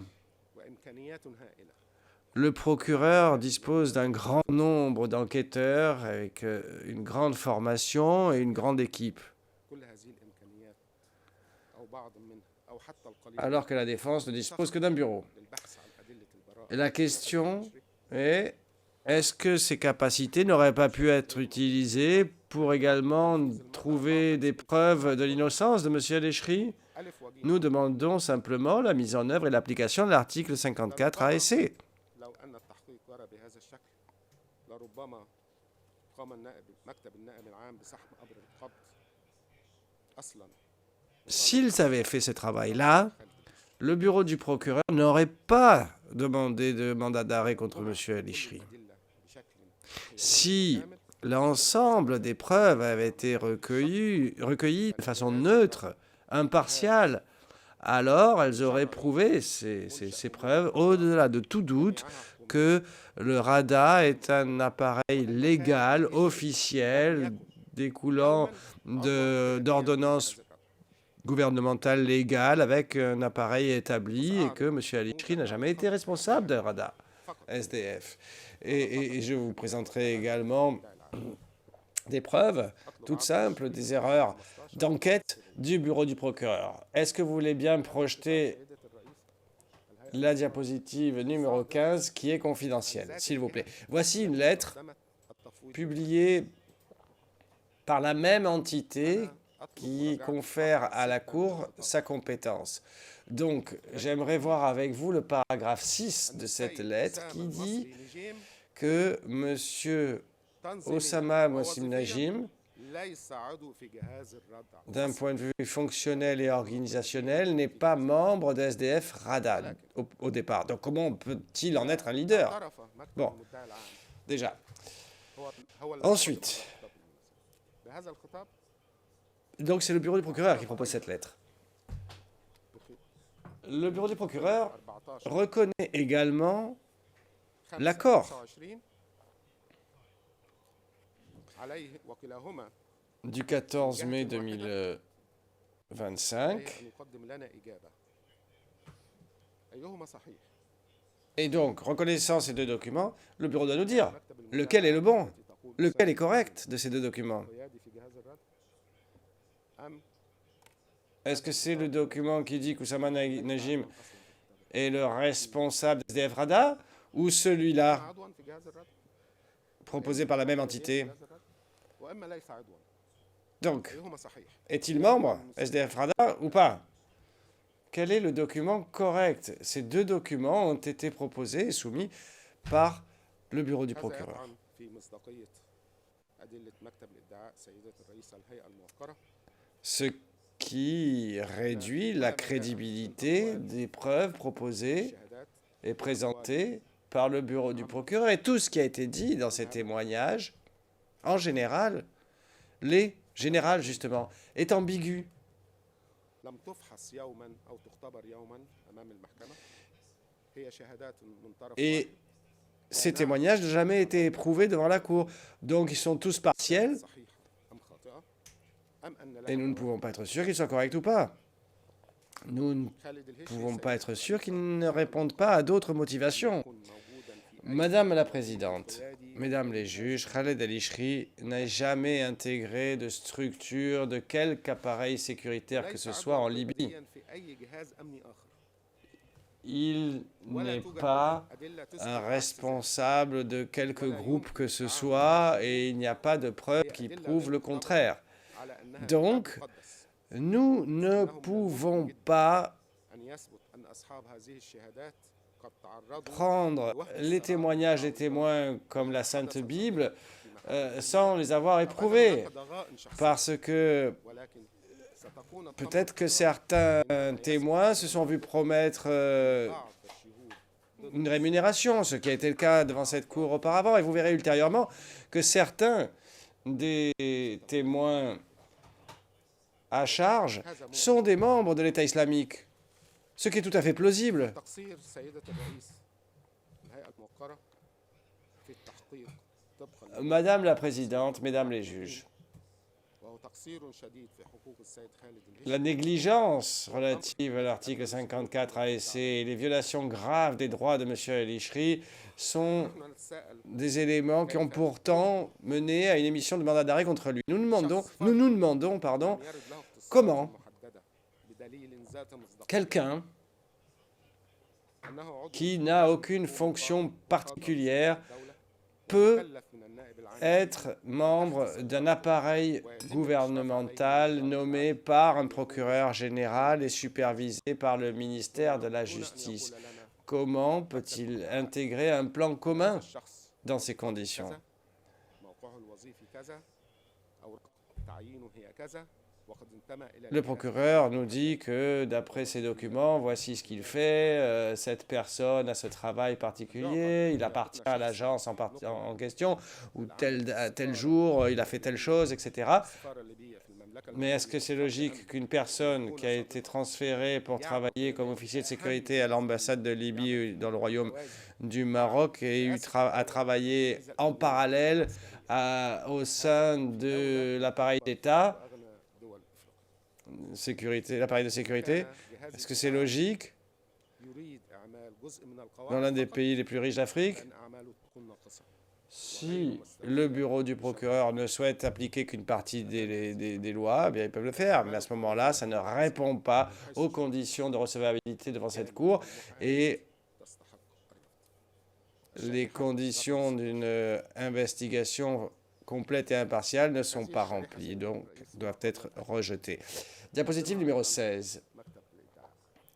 Le procureur dispose d'un grand nombre d'enquêteurs avec une grande formation et une grande équipe, alors que la défense ne dispose que d'un bureau. Et la question est, est-ce que ces capacités n'auraient pas pu être utilisées pour également trouver des preuves de l'innocence de M. El-Eshri? Nous demandons simplement la mise en œuvre et l'application de l'article 54 ASC. S'ils avaient fait ce travail-là, le bureau du procureur n'aurait pas demandé de mandat d'arrêt contre M. El-Eshri. Si l'ensemble des preuves avaient été recueillies de façon neutre, impartiale, alors elles auraient prouvé ces preuves, au-delà de tout doute, que le RADA est un appareil légal, officiel, découlant d'ordonnances gouvernementales légales avec un appareil établi et que M. Al-Ishri n'a jamais été responsable de RADA SDF. Et je vous présenterai également des preuves toutes simples des erreurs d'enquête du bureau du procureur. Est-ce que vous voulez bien projeter la diapositive numéro 15 qui est confidentielle, s'il vous plaît? Voici une lettre publiée par la même entité qui confère à la Cour sa compétence. Donc, j'aimerais voir avec vous le paragraphe 6 de cette lettre qui dit que M. Osama Mossim Najim, d'un point de vue fonctionnel et organisationnel, n'est pas membre de SDF RADA au départ. Donc comment peut-il en être un leader? Bon, déjà. Ensuite, donc c'est le bureau du procureur qui propose cette lettre. Le bureau du procureur reconnaît également l'accord du 14 mai 2025. Et donc, reconnaissant ces deux documents, le bureau doit nous dire lequel est le bon, lequel est correct de ces deux documents. Est-ce que c'est le document qui dit qu'Oussama Najim est le responsable des SDF RADA ou celui-là, proposé par la même entité? Donc, est-il membre SDF RADA ou pas? Quel est le document correct? Ces deux documents ont été proposés et soumis par le bureau du procureur. Ce qui réduit la crédibilité des preuves proposées et présentées par le bureau du procureur. Et tout ce qui a été dit dans ces témoignages, en général, justement, est ambigu. Et ces témoignages n'ont jamais été éprouvés devant la Cour. Donc ils sont tous partiels. Et nous ne pouvons pas être sûrs qu'ils soient corrects ou pas. Nous ne pouvons pas être sûrs qu'ils ne répondent pas à d'autres motivations. Madame la Présidente, Mesdames les juges, Khaled Al-Ishri n'a jamais intégré de structure de quelque appareil sécuritaire que ce soit en Libye. Il n'est pas un responsable de quelque groupe que ce soit et il n'y a pas de preuves qui prouvent le contraire. Donc, nous ne pouvons pas prendre les témoignages des témoins comme la Sainte Bible sans les avoir éprouvés. Parce que peut-être que certains témoins se sont vus promettre une rémunération, ce qui a été le cas devant cette cour auparavant. Et vous verrez ultérieurement que certains des témoins à charge sont des membres de l'État islamique, ce qui est tout à fait plausible. Madame la Présidente, Mesdames les juges, la négligence relative à l'article 54 ASC et les violations graves des droits de M. Al-Ishri sont des éléments qui ont pourtant mené à une émission de mandat d'arrêt contre lui. Nous nous demandons, comment quelqu'un qui n'a aucune fonction particulière peut être membre d'un appareil gouvernemental nommé par un procureur général et supervisé par le ministère de la Justice. Comment peut-il intégrer un plan commun dans ces conditions? Le procureur nous dit que, d'après ces documents, voici ce qu'il fait. Cette personne a ce travail particulier, il appartient à l'agence en question, ou tel jour, il a fait telle chose, etc. Mais est-ce que c'est logique qu'une personne qui a été transférée pour travailler comme officier de sécurité à l'ambassade de Libye dans le royaume du Maroc a travaillé en parallèle au sein de l'appareil d'État, l'appareil de sécurité, est-ce que c'est logique dans l'un des pays les plus riches d'Afrique? Si le bureau du procureur ne souhaite appliquer qu'une partie des lois, eh bien, ils peuvent le faire. Mais à ce moment-là, ça ne répond pas aux conditions de recevabilité devant cette Cour et les conditions d'une investigation complète et impartiale ne sont pas remplies, donc doivent être rejetées. Diapositive numéro 16.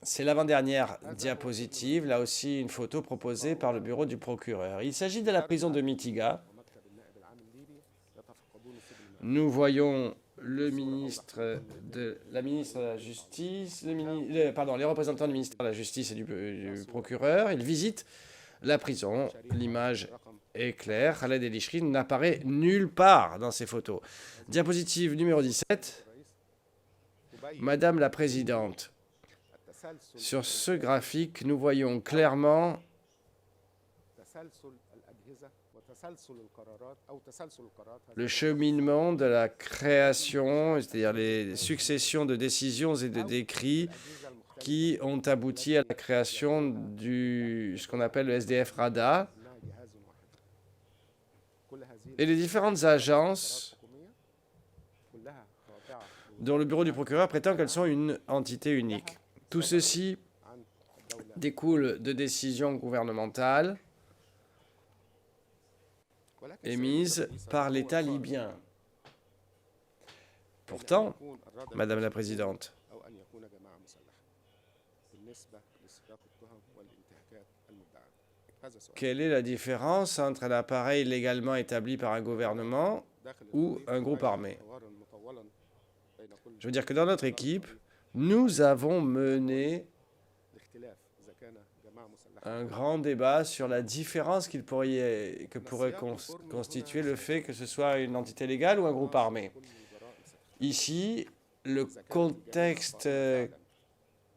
C'est l'avant-dernière diapositive, là aussi une photo proposée par le bureau du procureur. Il s'agit de la prison de Mitiga. Nous voyons la ministre de la Justice, les représentants du ministère de la Justice et du procureur. Ils visitent la prison. L'image est claire. Khaled El-Ishri n'apparaît nulle part dans ces photos. Diapositive numéro 17. Madame la Présidente, sur ce graphique, nous voyons clairement le cheminement de la création, c'est-à-dire les successions de décisions et de décrets qui ont abouti à la création ce qu'on appelle le SDF RADA et les différentes agences dont le bureau du procureur prétend qu'elles sont une entité unique. Tout ceci découle de décisions gouvernementales émises par l'État libyen. Pourtant, Madame la Présidente, quelle est la différence entre un appareil légalement établi par un gouvernement ou un groupe armé? Je veux dire que dans notre équipe, nous avons mené un grand débat sur la différence que pourrait constituer le fait que ce soit une entité légale ou un groupe armé. Ici, le contexte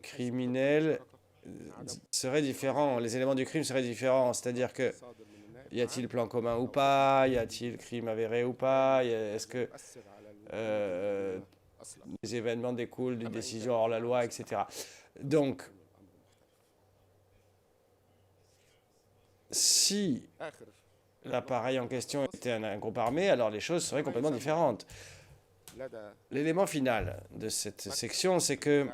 criminel serait différent, les éléments du crime seraient différents, c'est-à-dire que y a-t-il plan commun ou pas, y a-t-il crime avéré ou pas, est-ce que les événements découlent d'une décision hors la loi, etc. Donc, si l'appareil en question était un groupe armé, alors les choses seraient complètement différentes. L'élément final de cette section, c'est que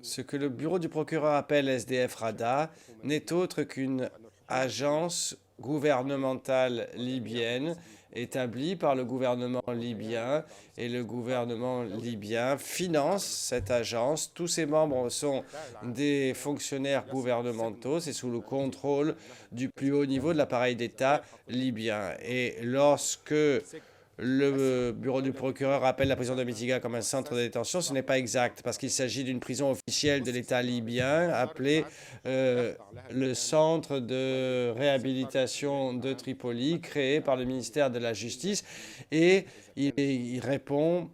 ce que le bureau du procureur appelle SDF RADA n'est autre qu'une agence gouvernementale libyenne établie par le gouvernement libyen, et le gouvernement libyen finance cette agence. Tous ses membres sont des fonctionnaires gouvernementaux, c'est sous le contrôle du plus haut niveau de l'appareil d'État libyen. Et lorsque le bureau du procureur appelle la prison de Mitiga comme un centre de détention, ce n'est pas exact, parce qu'il s'agit d'une prison officielle de l'État libyen appelée le centre de réhabilitation de Tripoli, créé par le ministère de la Justice, et il répond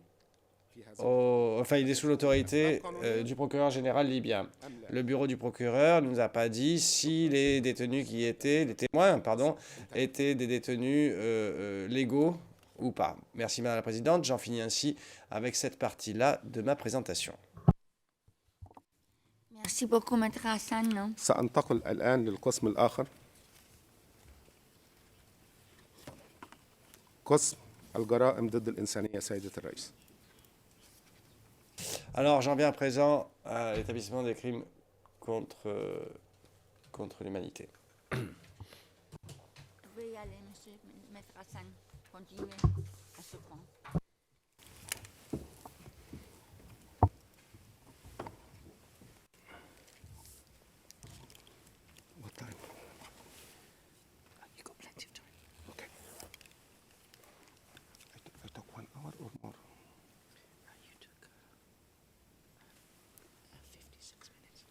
il est sous l'autorité du procureur général libyen. Le bureau du procureur ne nous a pas dit si les témoins, étaient des détenus légaux ou pas. Merci Madame la Présidente. J'en finis ainsi avec cette partie-là de ma présentation. Merci beaucoup, Maître Hassan. سأنتقل الآن للقسم الآخر قسم الجرائم ضد الإنسانية سيدة الرئيس. Alors j'en viens à présent à l'établissement des crimes contre l'humanité. Vous pouvez y aller, Monsieur Maître Hassan. Continuez à ce point. What time? You got plenty of time. Okay. I took 1 hour or more. You took 56 minutes.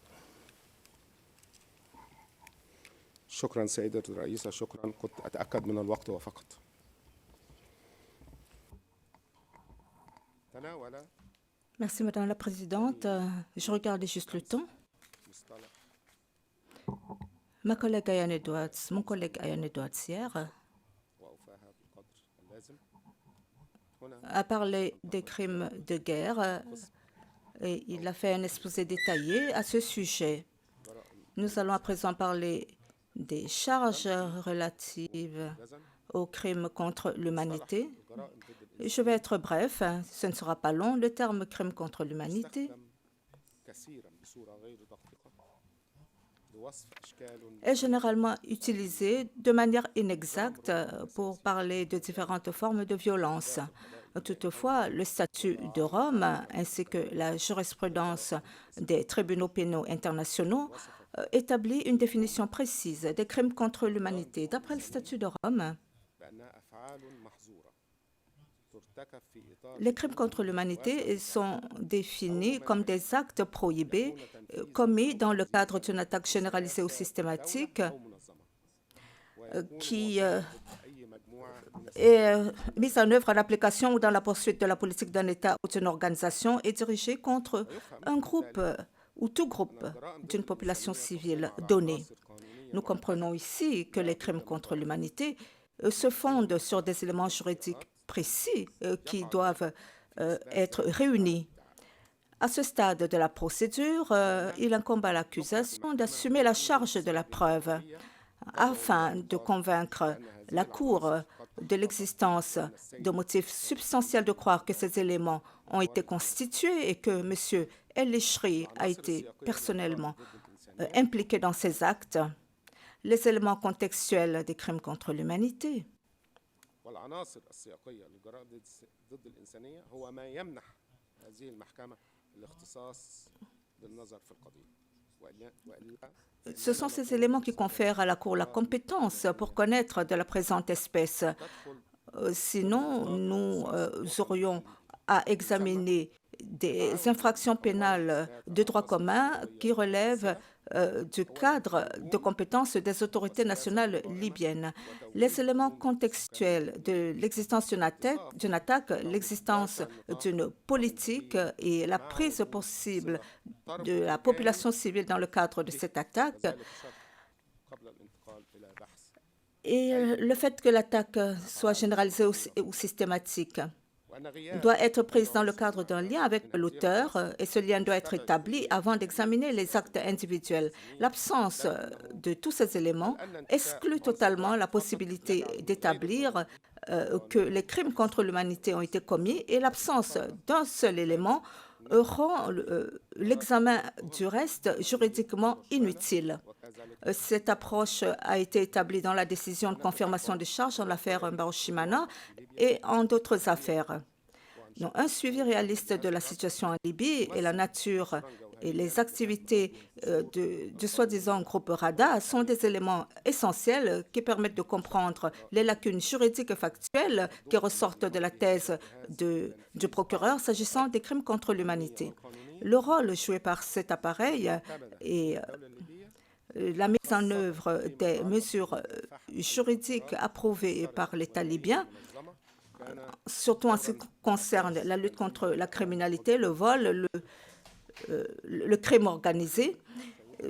شكرا سيدة الرئيسة، شكرا. كنت أتأكد من الوقت وفقط. Merci, Madame la Présidente. Je regardais juste le temps. Ma collègue Ayane Edwards, mon collègue Ayane Edwards hier a parlé des crimes de guerre et il a fait un exposé détaillé à ce sujet. Nous allons à présent parler des charges relatives aux crimes contre l'humanité. Je vais être bref, ce ne sera pas long. Le terme crime contre l'humanité est généralement utilisé de manière inexacte pour parler de différentes formes de violence. Toutefois, le statut de Rome ainsi que la jurisprudence des tribunaux pénaux internationaux établit une définition précise des crimes contre l'humanité. D'après le statut de Rome, les crimes contre l'humanité sont définis comme des actes prohibés commis dans le cadre d'une attaque généralisée ou systématique qui est mise en œuvre à l'application ou dans la poursuite de la politique d'un État ou d'une organisation et dirigée contre un groupe ou tout groupe d'une population civile donnée. Nous comprenons ici que les crimes contre l'humanité se fondent sur des éléments juridiques précis qui doivent être réunis. À ce stade de la procédure, il incombe à l'accusation d'assumer la charge de la preuve afin de convaincre la Cour de l'existence de motifs substantiels de croire que ces éléments ont été constitués et que M. El-Ishri a été personnellement impliqué dans ces actes. Les éléments contextuels des crimes contre l'humanité ce sont ces éléments qui confèrent à la Cour la compétence pour connaître de la présente espèce. Sinon, nous aurions à examiner des infractions pénales de droit commun qui relèvent du cadre de compétences des autorités nationales libyennes. Les éléments contextuels de l'existence d'une attaque, l'existence d'une politique et la prise possible de la population civile dans le cadre de cette attaque et le fait que l'attaque soit généralisée ou systématique doit être prise dans le cadre d'un lien avec l'auteur et ce lien doit être établi avant d'examiner les actes individuels. L'absence de tous ces éléments exclut totalement la possibilité d'établir que les crimes contre l'humanité ont été commis et l'absence d'un seul élément rend l'examen du reste juridiquement inutile. Cette approche a été établie dans la décision de confirmation des charges dans l'affaire Mbarushimana et en d'autres affaires. Donc, un suivi réaliste de la situation en Libye et la nature et les activités du soi-disant groupe Rada sont des éléments essentiels qui permettent de comprendre les lacunes juridiques et factuelles qui ressortent de la thèse du procureur s'agissant des crimes contre l'humanité. Le rôle joué par cet appareil et la mise en œuvre des mesures juridiques approuvées par l'État libyen, surtout en ce qui concerne la lutte contre la criminalité, le vol, le crime organisé.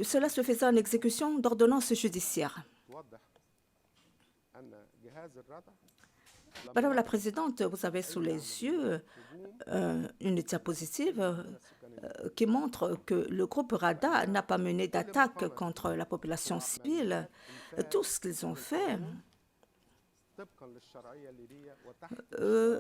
Cela se faisait en exécution d'ordonnances judiciaires. Madame la Présidente, vous avez sous les yeux une diapositive qui montre que le groupe Rada n'a pas mené d'attaque contre la population civile. Tout ce qu'ils ont fait,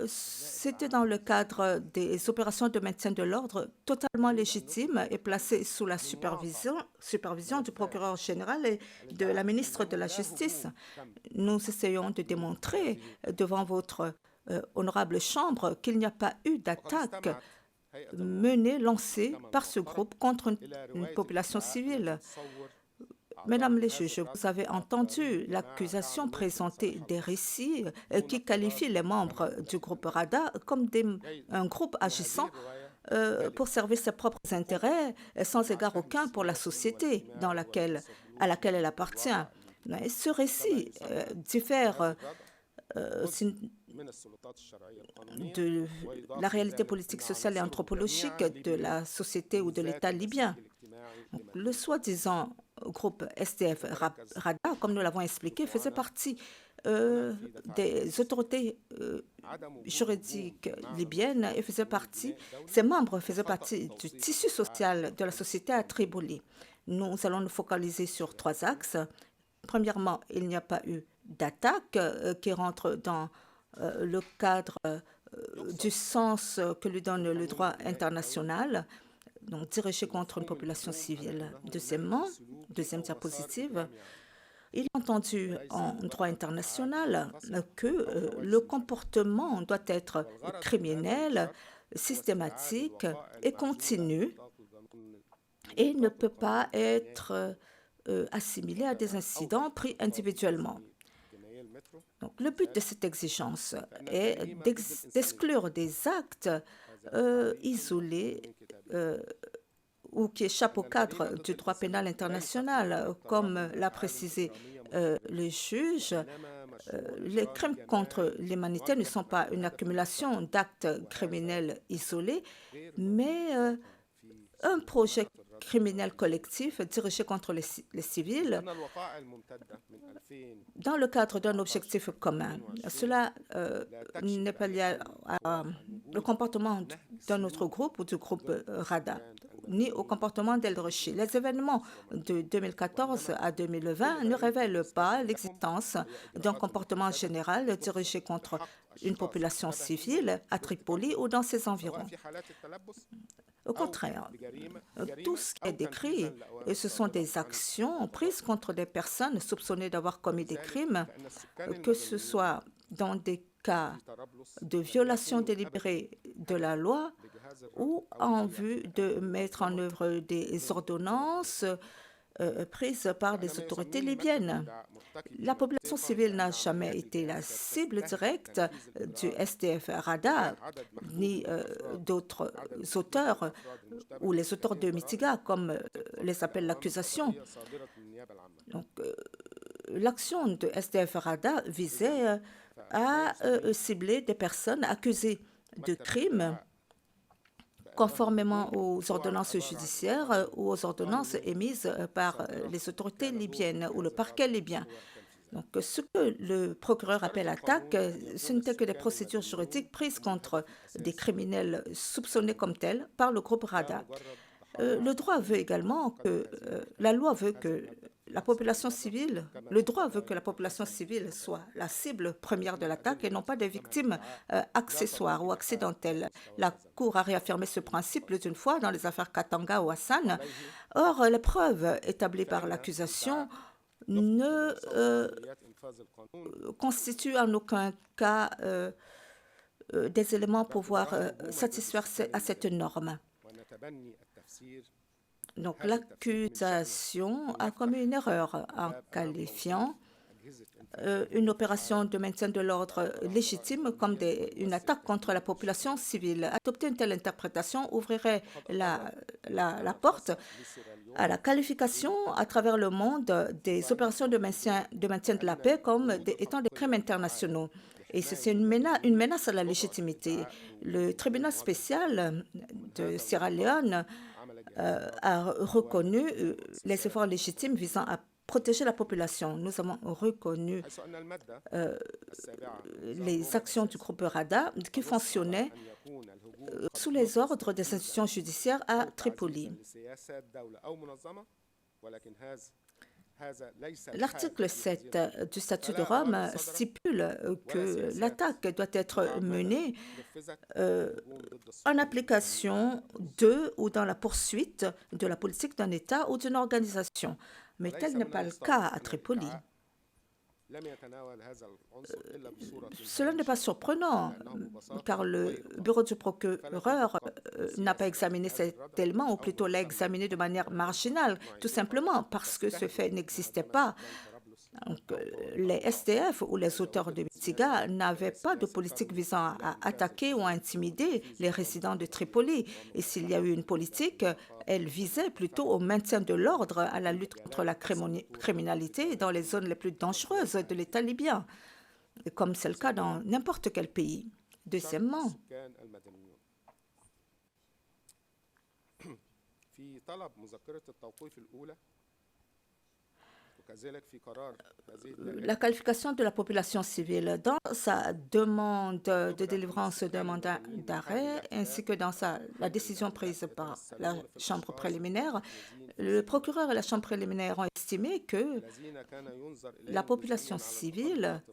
c'était dans le cadre des opérations de maintien de l'ordre totalement légitimes et placées sous la supervision du procureur général et de la ministre de la Justice. Nous essayons de démontrer devant votre honorable Chambre qu'il n'y a pas eu d'attaque lancée par ce groupe contre une population civile. Mesdames les juges, vous avez entendu l'accusation présenter des récits qui qualifient les membres du groupe Rada comme un groupe agissant pour servir ses propres intérêts sans égard aucun pour la société à laquelle elle appartient. Et ce récit diffère de la réalité politique, sociale et anthropologique de la société ou de l'État libyen. Donc, le soi-disant groupe SDF-Rada, comme nous l'avons expliqué, faisait partie des autorités juridiques libyennes et ses membres faisaient partie du tissu social de la société à Tripoli. Nous allons nous focaliser sur 3 axes. Premièrement, il n'y a pas eu d'attaque qui rentre dans le cadre du sens que lui donne le droit international, donc dirigé contre une population civile. Deuxièmement, deuxième diapositive, il est entendu en droit international que le comportement doit être criminel, systématique et continu et ne peut pas être assimilé à des incidents pris individuellement. Donc, le but de cette exigence est d'exclure des actes isolés ou qui échappent au cadre du droit pénal international. Comme l'a précisé le juge, les crimes contre l'humanité ne sont pas une accumulation d'actes criminels isolés, mais un projet criminel collectif dirigé contre les civils dans le cadre d'un objectif commun. Cela n'est pas lié au comportement d'un autre groupe ou du groupe Rada, ni au comportement d'El-Ruchi. Les événements de 2014 à 2020 ne révèlent pas l'existence d'un comportement général dirigé contre une population civile à Tripoli ou dans ses environs. Au contraire, tout ce qui est décrit, ce sont des actions prises contre des personnes soupçonnées d'avoir commis des crimes, que ce soit dans des cas de violation délibérée de la loi ou en vue de mettre en œuvre des ordonnances prises par des autorités libyennes. La population civile n'a jamais été la cible directe du SDF-Rada, ni d'autres auteurs, ou les auteurs de Mitiga, comme les appelle l'accusation. Donc, l'action de SDF-Rada visait à cibler des personnes accusées de crimes conformément aux ordonnances judiciaires ou aux ordonnances émises par les autorités libyennes ou le parquet libyen. Donc, ce que le procureur appelle attaque, ce n'était que des procédures juridiques prises contre des criminels soupçonnés comme tels par le groupe Rada. Le droit veut également que la loi veut que la population civile, le droit veut que la population civile soit la cible première de l'attaque et non pas des victimes accessoires ou accidentelles. La Cour a réaffirmé ce principe plus d'une fois dans les affaires Katanga ou Hassan. Or, les preuves établies par l'accusation ne constituent en aucun cas des éléments pour pouvoir satisfaire à cette norme. Donc, l'accusation a commis une erreur en qualifiant une opération de maintien de l'ordre légitime comme une attaque contre la population civile. Adopter une telle interprétation ouvrirait la porte à la qualification à travers le monde des opérations de maintien de la paix comme étant des crimes internationaux. Et c'est une menace à la légitimité. Le tribunal spécial de Sierra Leone a reconnu les efforts légitimes visant à protéger la population. Nous avons reconnu les actions du groupe Rada qui fonctionnaient sous les ordres des institutions judiciaires à Tripoli. L'article 7 du statut de Rome stipule que l'attaque doit être menée en application de ou dans la poursuite de la politique d'un État ou d'une organisation. Mais tel n'est pas le cas à Tripoli. Cela n'est pas surprenant, car le bureau du procureur n'a pas examiné cet élément, ou plutôt l'a examiné de manière marginale, tout simplement parce que ce fait n'existait pas. Donc, les SDF ou les auteurs de Mitiga n'avaient pas de politique visant à attaquer ou à intimider les résidents de Tripoli. Et s'il y a eu une politique, elle visait plutôt au maintien de l'ordre, à la lutte contre la criminalité dans les zones les plus dangereuses de l'État libyen. comme c'est le cas dans n'importe quel pays. Deuxièmement, la qualification de la population civile dans sa demande de délivrance d'un mandat d'arrêt ainsi que dans la décision prise par la chambre préliminaire, le procureur et la chambre préliminaire ont estimé que la population civile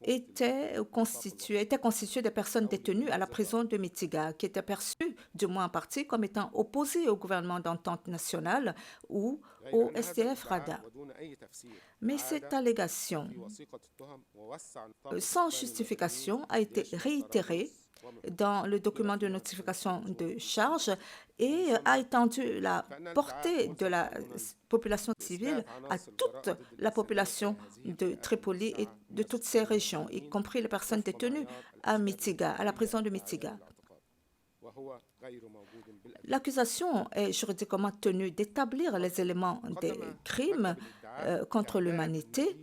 était constituée des personnes détenues à la prison de Mitiga, qui étaient perçues, du moins en partie, comme étant opposées au gouvernement d'entente nationale ou au SDF-RADA. Mais cette allégation, sans justification, a été réitérée dans le document de notification de charge et a étendu la portée de la population civile à toute la population de Tripoli et de toutes ces régions, y compris les personnes détenues à Mitiga, à la prison de Mitiga. L'accusation est juridiquement tenue d'établir les éléments des crimes contre l'humanité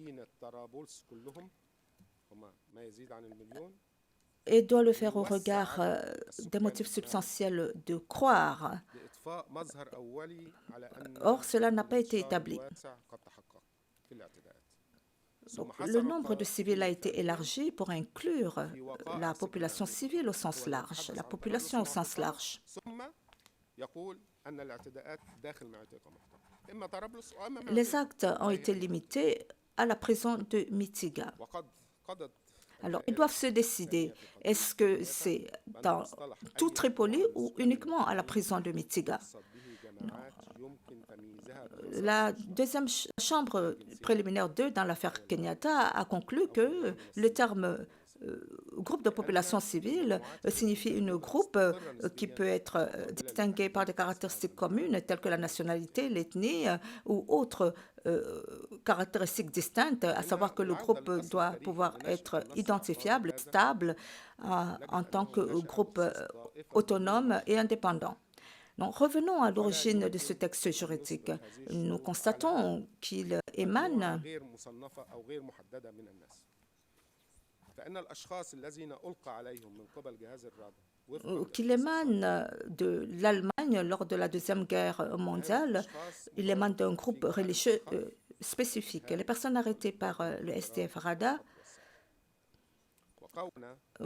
et doit le faire au regard des motifs substantiels de croire. Or, cela n'a pas été établi. Donc, le nombre de civils a été élargi pour inclure la population civile au sens large, la population au sens large. Les actes ont été limités à la prison de Mitiga. Alors, ils doivent se décider, est-ce que c'est dans tout Tripoli ou uniquement à la prison de Mitiga? La deuxième chambre préliminaire 2 dans l'affaire Kenyatta a conclu que le terme groupe de population civile signifie une groupe qui peut être distingué par des caractéristiques communes telles que la nationalité, l'ethnie ou autres caractéristiques distinctes, à savoir que le groupe doit pouvoir être identifiable, stable en tant que groupe autonome et indépendant. Donc, revenons à l'origine de ce texte juridique. Nous constatons qu'il émane de l'Allemagne lors de la Deuxième Guerre mondiale. Il émane d'un groupe religieux spécifique. Les personnes arrêtées par le SDF-RADA,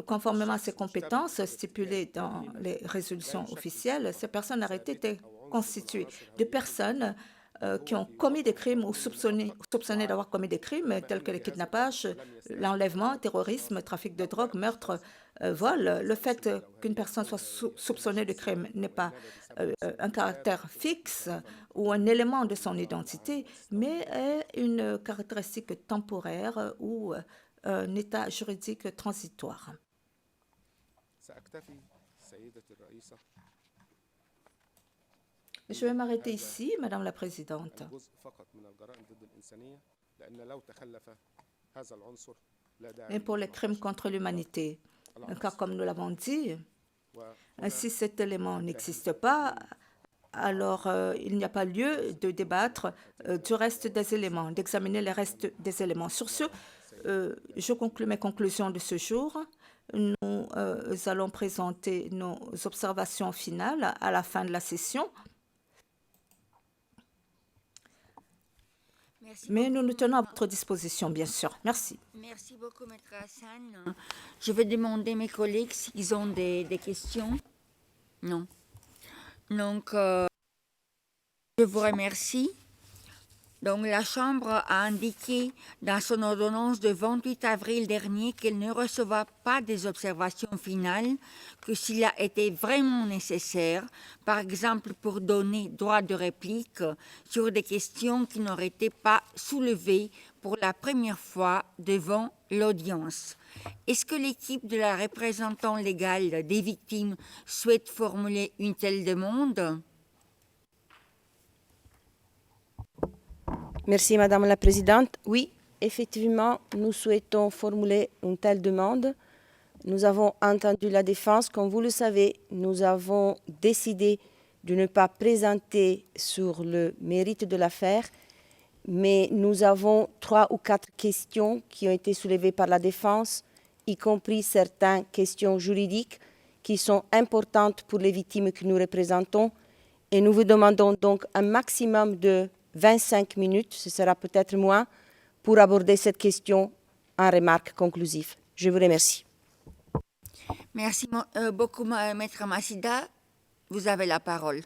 conformément à ses compétences stipulées dans les résolutions officielles, ces personnes arrêtées étaient constituées de personnes qui ont commis des crimes ou soupçonnées d'avoir commis des crimes tels que le kidnappage, l'enlèvement, terrorisme, trafic de drogue, meurtre, vol. Le fait qu'une personne soit soupçonnée de crime n'est pas un caractère fixe ou un élément de son identité, mais est une caractéristique temporaire ou un état juridique transitoire. Je vais m'arrêter ici, Madame la Présidente. Et pour les crimes contre l'humanité, car comme nous l'avons dit, si cet élément n'existe pas, alors il n'y a pas lieu de débattre du reste des éléments, d'examiner les restes des éléments. Sur ce, je conclus mes conclusions de ce jour. Nous allons présenter nos observations finales à la fin de la session. Mais nous nous tenons à votre disposition, bien sûr. Merci. Merci beaucoup, Maître Hassan. Je vais demander à mes collègues s'ils ont des questions. Non. Donc, je vous remercie. Donc, la Chambre a indiqué dans son ordonnance de 28 avril dernier qu'elle ne recevra pas des observations finales que s'il a été vraiment nécessaire, par exemple pour donner droit de réplique sur des questions qui n'auraient été pas soulevées pour la première fois devant l'audience. Est-ce que l'équipe de la représentante légale des victimes souhaite formuler une telle demande ? Merci, Madame la Présidente. Oui, effectivement, nous souhaitons formuler une telle demande. Nous avons entendu la défense. Comme vous le savez, nous avons décidé de ne pas présenter sur le mérite de l'affaire mais nous avons 3 ou 4 questions qui ont été soulevées par la défense, y compris certaines questions juridiques qui sont importantes pour les victimes que nous représentons. Et nous vous demandons donc un maximum de 25 minutes, ce sera peut-être moins, pour aborder cette question en remarque conclusive. Je vous remercie. Merci beaucoup, Maître Massida. Vous avez la parole.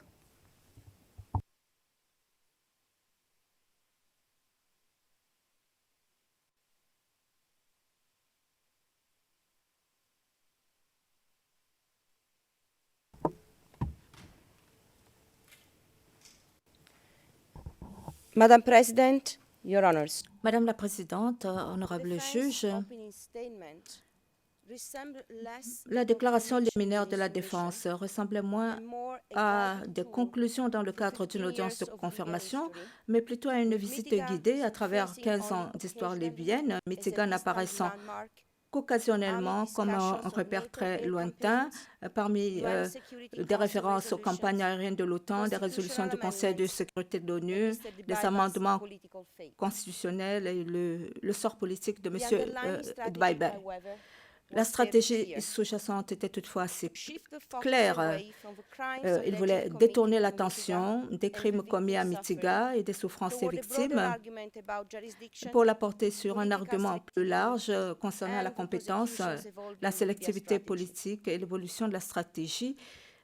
Madame President, Your Honors. Madame la Présidente, honorable juge, la déclaration liminaire de la défense ressemblait moins à des conclusions dans le cadre d'une audience de confirmation, mais plutôt à une visite guidée à travers 15 ans d'histoire libyenne, Mitigan apparaissant qu'occasionnellement comme un repère très lointain, parmi des références aux campagnes aériennes de l'OTAN, des résolutions du Conseil de sécurité de l'ONU, des amendements constitutionnels et le sort politique de M. Dbeibeh. La stratégie sous-jacente était toutefois assez claire. Il voulait détourner l'attention des crimes commis à Mitiga et des souffrances des victimes pour la porter sur un argument plus large concernant la compétence, la sélectivité politique et l'évolution de la stratégie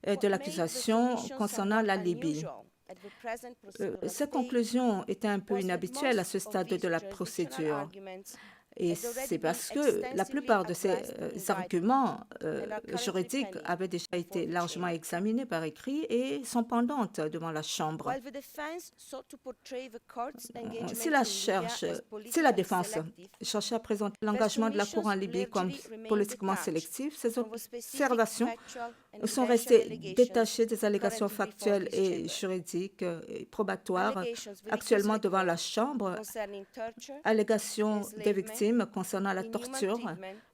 de l'accusation concernant la Libye. Ces conclusions étaient un peu inhabituelles à ce stade de la procédure. Et c'est parce que la plupart de ces arguments juridiques avaient déjà été largement examinés par écrit et sont pendantes devant la Chambre. Si la défense cherchait à présenter l'engagement de la Cour en Libye comme politiquement sélectif, ces observations sont restées détachées des allégations factuelles et juridiques et probatoires actuellement devant la Chambre, allégations des victimes concernant la torture,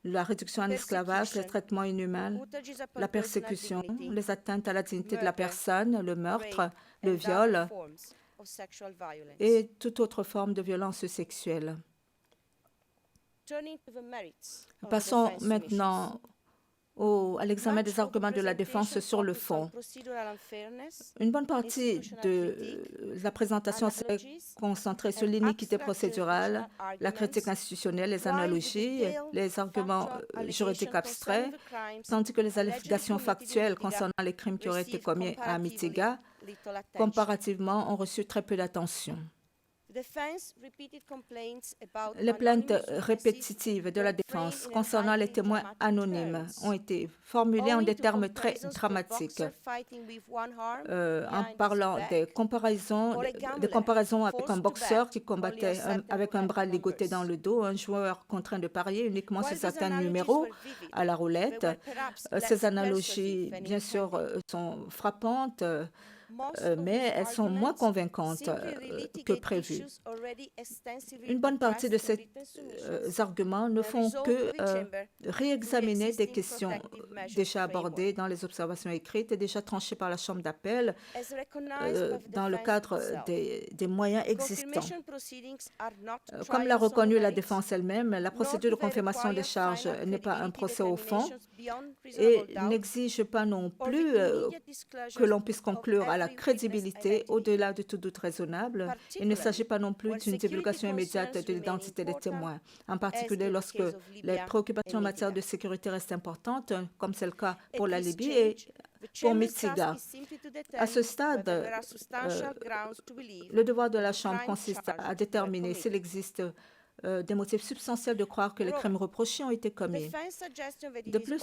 la réduction en esclavage, les traitements inhumains, la persécution, les atteintes à la dignité de la personne, le meurtre, le viol et toute autre forme de violence sexuelle. Passons maintenant à l'examen des arguments de la défense sur le fond. Une bonne partie de la présentation s'est concentrée sur l'iniquité procédurale, la critique institutionnelle, les analogies, les arguments juridiques abstraits, tandis que les allégations factuelles concernant les crimes qui auraient été commis à Mitiga, comparativement, ont reçu très peu d'attention. Les plaintes répétitives de la défense concernant les témoins anonymes ont été formulées en des termes très dramatiques, en parlant des comparaisons avec un boxeur qui combattait avec un bras ligoté dans le dos, un joueur contraint de parier uniquement sur certains numéros à la roulette. Ces analogies, bien sûr, sont frappantes, mais elles sont moins convaincantes que prévu. Une bonne partie de ces arguments ne font que réexaminer des questions déjà abordées dans les observations écrites et déjà tranchées par la Chambre d'appel dans le cadre des moyens existants. Comme l'a reconnu la défense elle-même, la procédure de confirmation des charges n'est pas un procès au fond et n'exige pas non plus que l'on puisse conclure à la crédibilité au-delà de tout doute raisonnable. Il ne s'agit pas non plus d'une divulgation immédiate de l'identité des témoins, en particulier lorsque les préoccupations en matière de sécurité restent importantes, comme c'est le cas pour la Libye et pour Mitiga. À ce stade, le devoir de la Chambre consiste à déterminer s'il existe des motifs substantiels de croire que les crimes reprochés ont été commis. De plus,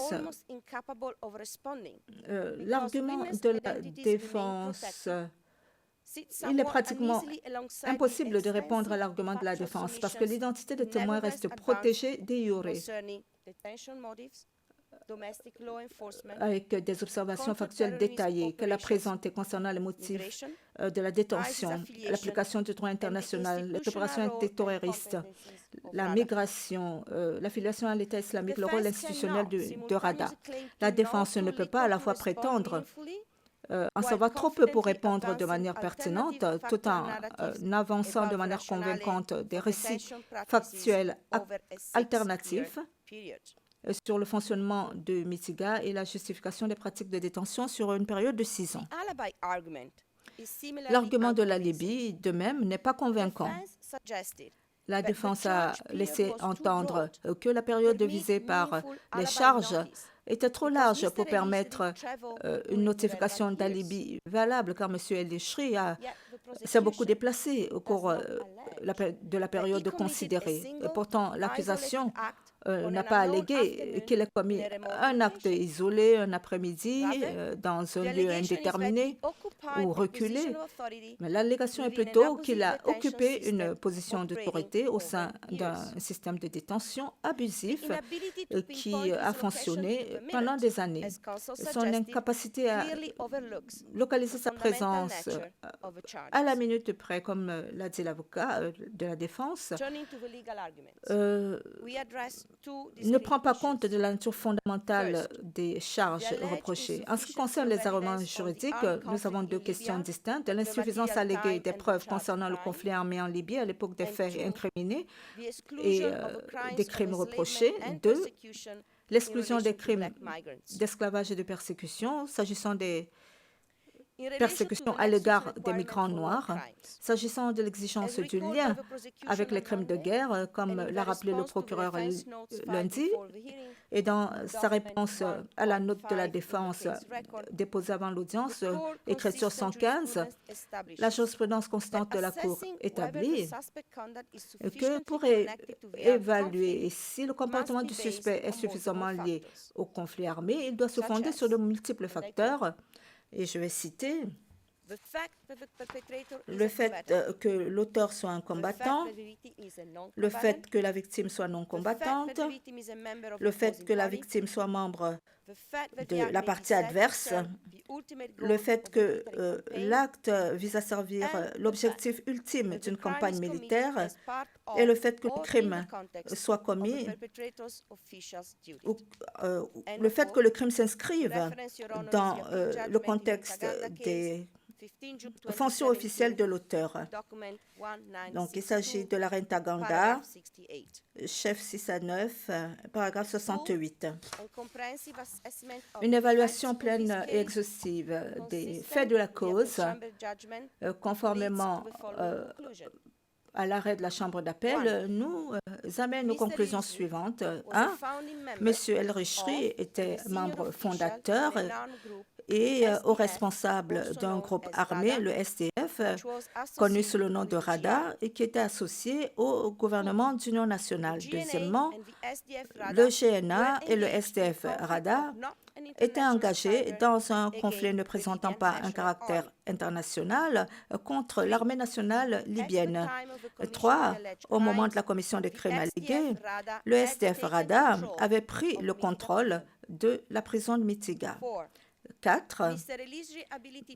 l'argument de la défense, il est pratiquement impossible de répondre à l'argument de la défense parce que l'identité des témoins reste protégée de jure, avec des observations factuelles détaillées qu'elle a présentées concernant les motifs de la détention, l'application du droit international, les opérations antiterroristes, la migration, l'affiliation à l'État islamique, le rôle institutionnel de RADA. La défense ne peut pas à la fois prétendre en savoir trop peu pour répondre de manière pertinente, tout en avançant de manière convaincante des récits factuels alternatifs sur le fonctionnement de Mitiga et la justification des pratiques de détention sur une période de 6 ans. L'argument de la Libye, de même, n'est pas convaincant. La défense a laissé entendre que la période visée par les charges était trop large pour permettre une notification d'alibi valable, car M. El-Ishri s'est beaucoup déplacé au cours de la période considérée. Et pourtant, l'accusation n'a pas allégué qu'il ait commis un acte isolé un après-midi dans un lieu indéterminé ou reculé. Mais l'allégation est plutôt qu'il a occupé une position d'autorité au sein d'un système de détention abusif qui a fonctionné pendant des années. Son incapacité à localiser sa présence à la minute près, comme l'a dit l'avocat de la défense, ne prend pas compte de la nature fondamentale des charges reprochées. En ce qui concerne les arguments juridiques, nous avons deux questions distinctes. L'insuffisance alléguée des preuves concernant le conflit armé en Libye à l'époque des faits incriminés et des crimes reprochés. 2. L'exclusion des crimes d'esclavage et de persécution, s'agissant des persécutions à l'égard des migrants noirs, s'agissant de l'exigence du lien avec les crimes de guerre, comme l'a rappelé le procureur lundi, et dans sa réponse à la note de la défense déposée avant l'audience, écriture 115, la jurisprudence constante de la Cour établit que pour évaluer si le comportement du suspect est suffisamment lié au conflit armé, il doit se fonder sur de multiples facteurs. Et je vais citer le fait que l'auteur soit un combattant, le fait que la victime soit non combattante, le fait que la victime soit membre de la partie adverse, le fait que l'acte vise à servir l'objectif ultime d'une campagne militaire et le fait que le crime soit commis, le fait que le crime s'inscrive dans le contexte des fonctions officielles de l'auteur. Donc, il s'agit de la Rentaganda, chef 6 à 9, paragraphe 68. Une évaluation pleine et exhaustive des faits de la cause, conformément à l'arrêt de la Chambre d'appel, nous amène aux conclusions suivantes. 1. M. El-Rishri était membre fondateur et au responsable d'un groupe armé, le SDF, connu sous le nom de RADA, et qui était associé au gouvernement d'union nationale. Deuxièmement, le GNA et le SDF RADA étaient engagés dans un conflit ne présentant pas un caractère international contre l'armée nationale libyenne. 3. Au moment de la commission des crimes allégués, le SDF RADA avait pris le contrôle de la prison de Mitiga. 4.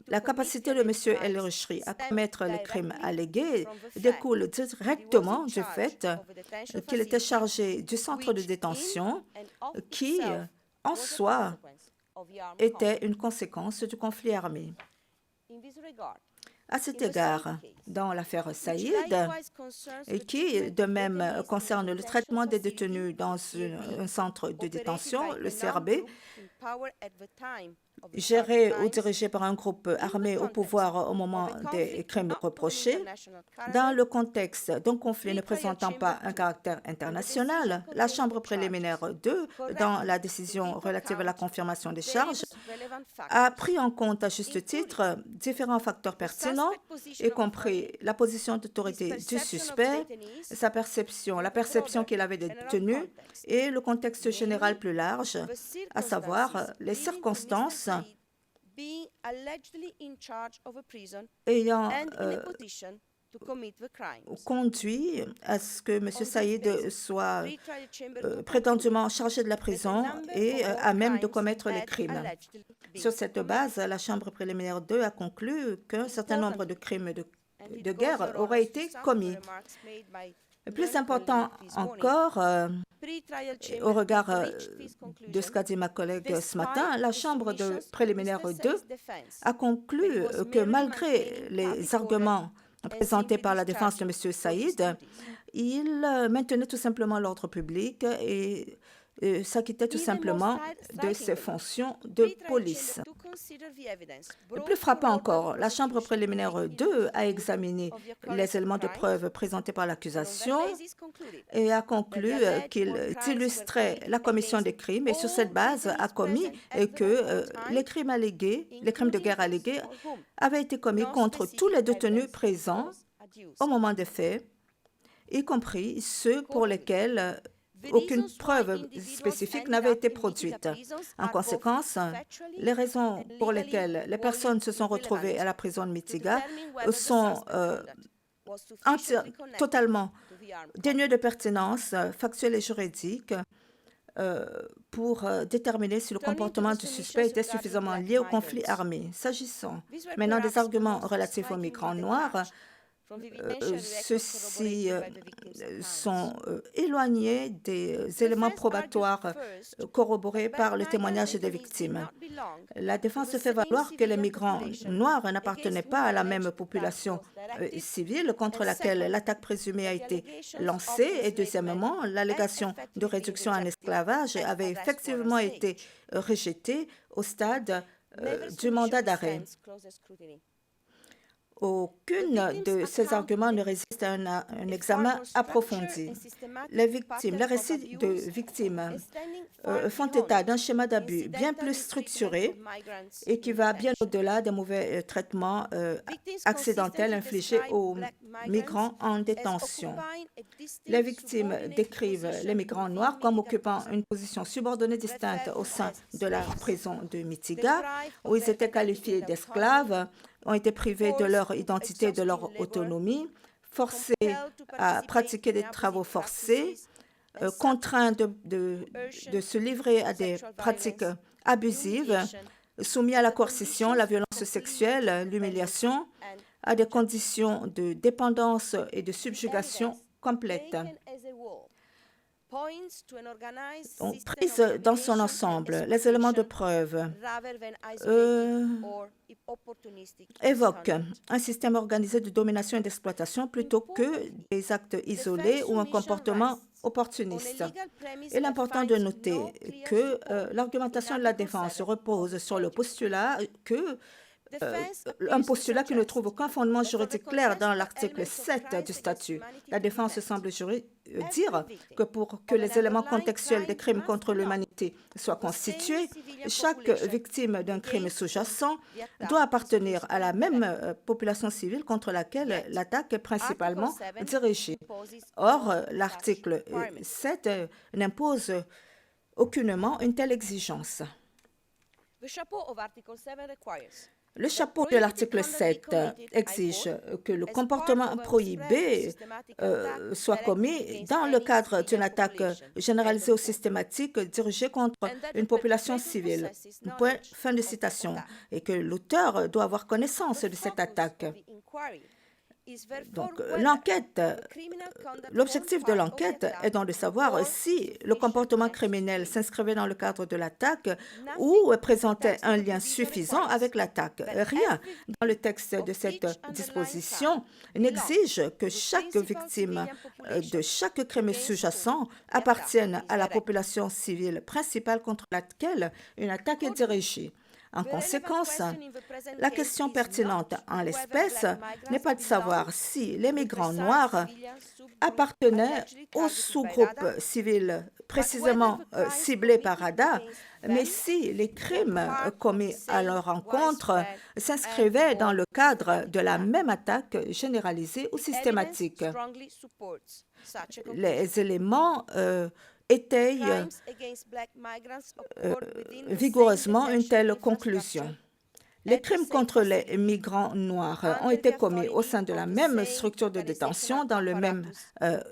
La capacité de M. El-Rishri à commettre les crimes allégués découle directement du fait qu'il était chargé du centre de détention qui, en soi, était une conséquence du conflit armé. À cet égard, dans l'affaire Saïd, qui de même concerne le traitement des détenus dans un centre de détention, le CRB, géré ou dirigé par un groupe armé au pouvoir au moment des crimes reprochés, dans le contexte d'un conflit ne présentant pas un caractère international, la Chambre préliminaire 2, dans la décision relative à la confirmation des charges, a pris en compte à juste titre différents facteurs pertinents, y compris la position d'autorité du suspect, sa perception, la perception qu'il avait des détenus et le contexte général plus large, à savoir les circonstances ayant conduit à ce que M. Saïd soit prétendument chargé de la prison et à même de commettre les crimes. Sur cette base, la Chambre préliminaire 2 a conclu qu'un certain nombre de crimes de guerre auraient été commis. Plus important encore, au regard de ce qu'a dit ma collègue ce matin, la Chambre de préliminaire 2 a conclu que malgré les arguments présentés par la défense de M. Saïd, il maintenait tout simplement l'ordre public et s'acquittait tout simplement de ses fonctions de police. Plus frappant encore, la Chambre préliminaire 2 a examiné les éléments de preuve présentés par l'accusation et a conclu qu'il illustrait la commission des crimes et sur cette base a commis que les crimes allégués, les crimes de guerre allégués avaient été commis contre tous les détenus présents au moment des faits, y compris ceux pour lesquels aucune preuve spécifique n'avait été produite. En conséquence, les raisons pour lesquelles les personnes se sont retrouvées à la prison de Mitiga sont totalement dénuées de pertinence factuelle et juridique pour déterminer si le comportement du suspect était suffisamment lié au conflit armé. S'agissant maintenant des arguments relatifs aux migrants noirs, ceux-ci sont éloignés des éléments probatoires corroborés par le témoignage des victimes. La défense fait valoir que les migrants noirs n'appartenaient pas à la même population civile contre laquelle l'attaque présumée a été lancée. Et deuxièmement, l'allégation de réduction en esclavage avait effectivement été rejetée au stade du mandat d'arrêt. Aucune de ces arguments ne résiste à un examen approfondi. Les récits de victimes font état d'un schéma d'abus bien plus structuré et qui va bien au-delà des mauvais traitements accidentels infligés aux migrants en détention. Les victimes décrivent les migrants noirs comme occupant une position subordonnée distincte au sein de la prison de Mitiga, où ils étaient qualifiés d'esclaves, ont été privés de leur identité et de leur autonomie, forcés à pratiquer des travaux forcés, contraints de se livrer à des pratiques abusives, soumis à la coercition, la violence sexuelle, l'humiliation, à des conditions de dépendance et de subjugation complète. Prise dans son ensemble, les éléments de preuve évoquent un système organisé de domination et d'exploitation plutôt que des actes isolés ou un comportement opportuniste. Il est important de noter que l'argumentation de la défense repose sur le postulat que un postulat qui ne trouve aucun fondement juridique clair dans l'article 7 du statut. La défense semble dire que pour que les éléments contextuels des crimes contre l'humanité soient constitués, chaque victime d'un crime sous-jacent doit appartenir à la même population civile contre laquelle l'attaque est principalement dirigée. Or, l'article 7 n'impose aucunement une telle exigence. Le chapeau de l'article 7 exige que le comportement prohibé soit commis dans le cadre d'une attaque généralisée ou systématique dirigée contre une population civile. Point, fin de citation. Et que l'auteur doit avoir connaissance de cette attaque. Donc, l'objectif de l'enquête est donc de savoir si le comportement criminel s'inscrivait dans le cadre de l'attaque ou présentait un lien suffisant avec l'attaque. Rien dans le texte de cette disposition n'exige que chaque victime de chaque crime sous-jacent appartienne à la population civile principale contre laquelle une attaque est dirigée. En conséquence, la question pertinente en l'espèce n'est pas de savoir si les migrants noirs appartenaient au sous-groupe civil précisément ciblé par Rada, mais si les crimes commis à leur encontre s'inscrivaient dans le cadre de la même attaque généralisée ou systématique. Les éléments étaye vigoureusement une telle conclusion. Les crimes contre les migrants noirs ont été commis au sein de la même structure de détention, dans le même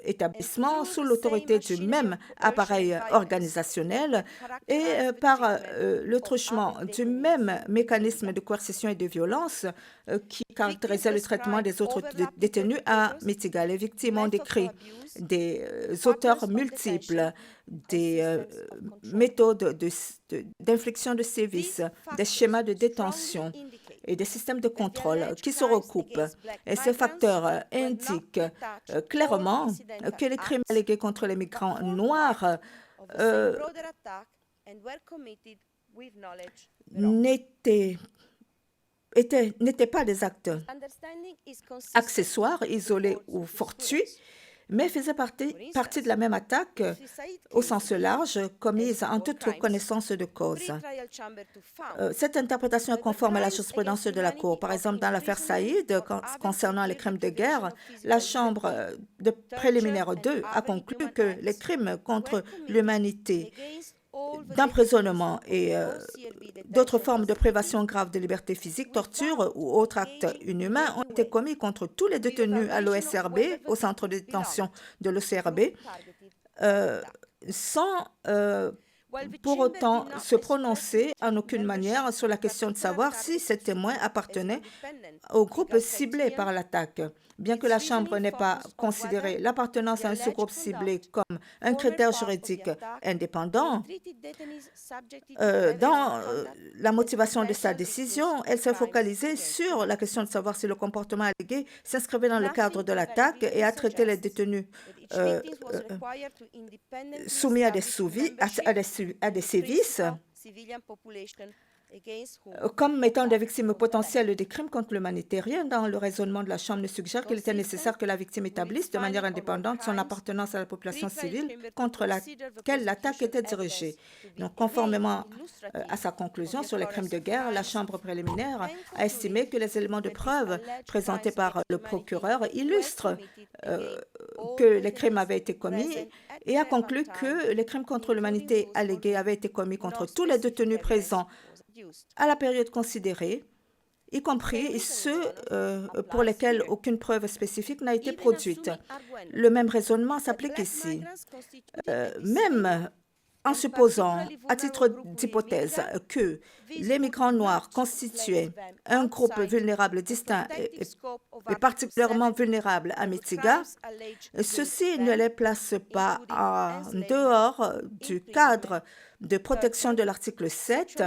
établissement, sous l'autorité du même appareil organisationnel et par le truchement du même mécanisme de coercition et de violence qui caractérisait le traitement des autres détenus à Mitiga. Les victimes ont décrit des auteurs multiples, des méthodes d'infliction de sévices, des schémas de détention et des systèmes de contrôle qui se recoupent. Et ces facteurs indiquent clairement que les crimes allégués contre les migrants noirs n'étaient pas des actes accessoires, isolés ou fortuits, mais faisaient partie de la même attaque au sens large, commise en toute connaissance de cause. Cette interprétation est conforme à la jurisprudence de la Cour. Par exemple, dans l'affaire Saïd, concernant les crimes de guerre, la Chambre de préliminaire 2 a conclu que les crimes contre l'humanité, d'emprisonnement et d'autres formes de privation grave de liberté physique, torture ou autres actes inhumains ont été commis contre tous les détenus à l'OSRB, au centre de détention de l'OCRB, sans pour autant se prononcer en aucune manière sur la question de savoir si ces témoins appartenaient au groupe ciblé par l'attaque. Bien que la Chambre n'ait pas considéré l'appartenance à un sous-groupe ciblé comme un critère juridique indépendant, dans la motivation de sa décision, elle s'est focalisée sur la question de savoir si le comportement allégué s'inscrivait dans le cadre de l'attaque et a traité les détenus soumis à des sévices comme étant des victimes potentielles des crimes contre l'humanité. Rien dans le raisonnement de la Chambre ne suggère qu'il était nécessaire que la victime établisse de manière indépendante son appartenance à la population civile contre laquelle l'attaque était dirigée. Donc, conformément à sa conclusion sur les crimes de guerre, la Chambre préliminaire a estimé que les éléments de preuve présentés par le procureur illustrent que les crimes avaient été commis et a conclu que les crimes contre l'humanité allégués avaient été commis contre tous les détenus présents à la période considérée, y compris ceux pour lesquels aucune preuve spécifique n'a été produite. Le même raisonnement s'applique ici. Même en supposant, à titre d'hypothèse, que les migrants noirs constituaient un groupe vulnérable distinct et particulièrement vulnérable à Mitiga, ceci ne les place pas en dehors du cadre de protection de l'article 7,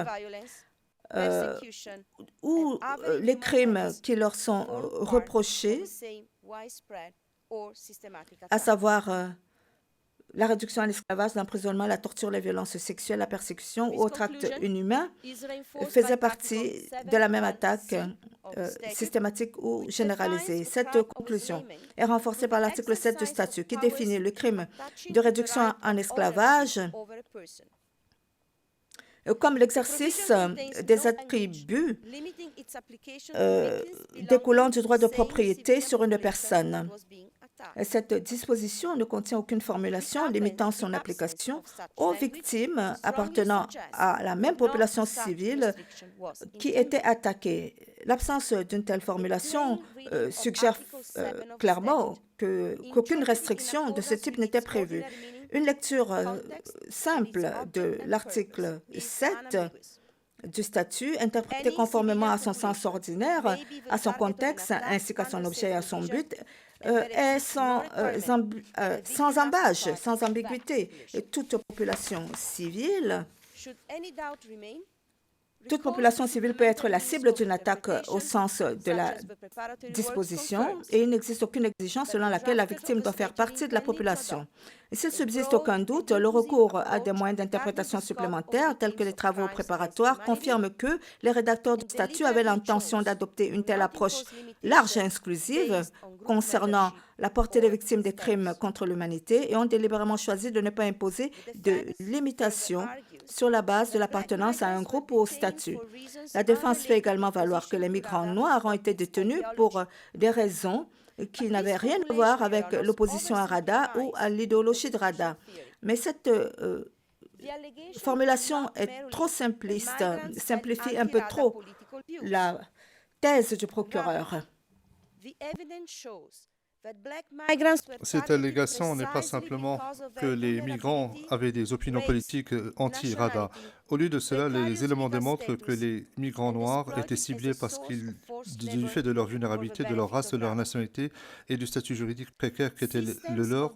où les crimes qui leur sont reprochés, à savoir la réduction à l'esclavage, l'emprisonnement, la torture, les violences sexuelles, la persécution ou autres actes inhumains, faisaient partie de la même attaque systématique ou généralisée. Cette conclusion est renforcée par l'article 7 du statut qui définit le crime de réduction en esclavage comme l'exercice des attributs découlant du droit de propriété sur une personne. Cette disposition ne contient aucune formulation limitant son application aux victimes appartenant à la même population civile qui était attaquée. L'absence d'une telle formulation suggère clairement qu'aucune restriction de ce type n'était prévue. Une lecture simple de l'article 7 du statut, interprété conformément à son sens ordinaire, à son contexte, ainsi qu'à son objet et à son but, est sans embâche, sans ambiguïté. Et toute population civile peut être la cible d'une attaque au sens de la disposition et il n'existe aucune exigence selon laquelle la victime doit faire partie de la population. Et s'il subsiste aucun doute, le recours à des moyens d'interprétation supplémentaires, tels que les travaux préparatoires, confirme que les rédacteurs du statut avaient l'intention d'adopter une telle approche large et inclusive concernant la portée des victimes des crimes contre l'humanité et ont délibérément choisi de ne pas imposer de limitations sur la base de l'appartenance à un groupe ou au statut. La défense fait également valoir que les migrants noirs ont été détenus pour des raisons qui n'avaient rien à voir avec l'opposition à Rada ou à l'idéologie de Rada. Mais cette formulation est trop simpliste, simplifie un peu trop la thèse du procureur. Cette allégation n'est pas simplement que les migrants avaient des opinions politiques anti-Rada. Au lieu de cela, les éléments démontrent que les migrants noirs étaient ciblés parce qu'ils, du fait de leur vulnérabilité, de leur race, de leur nationalité et du statut juridique précaire qui était le leur,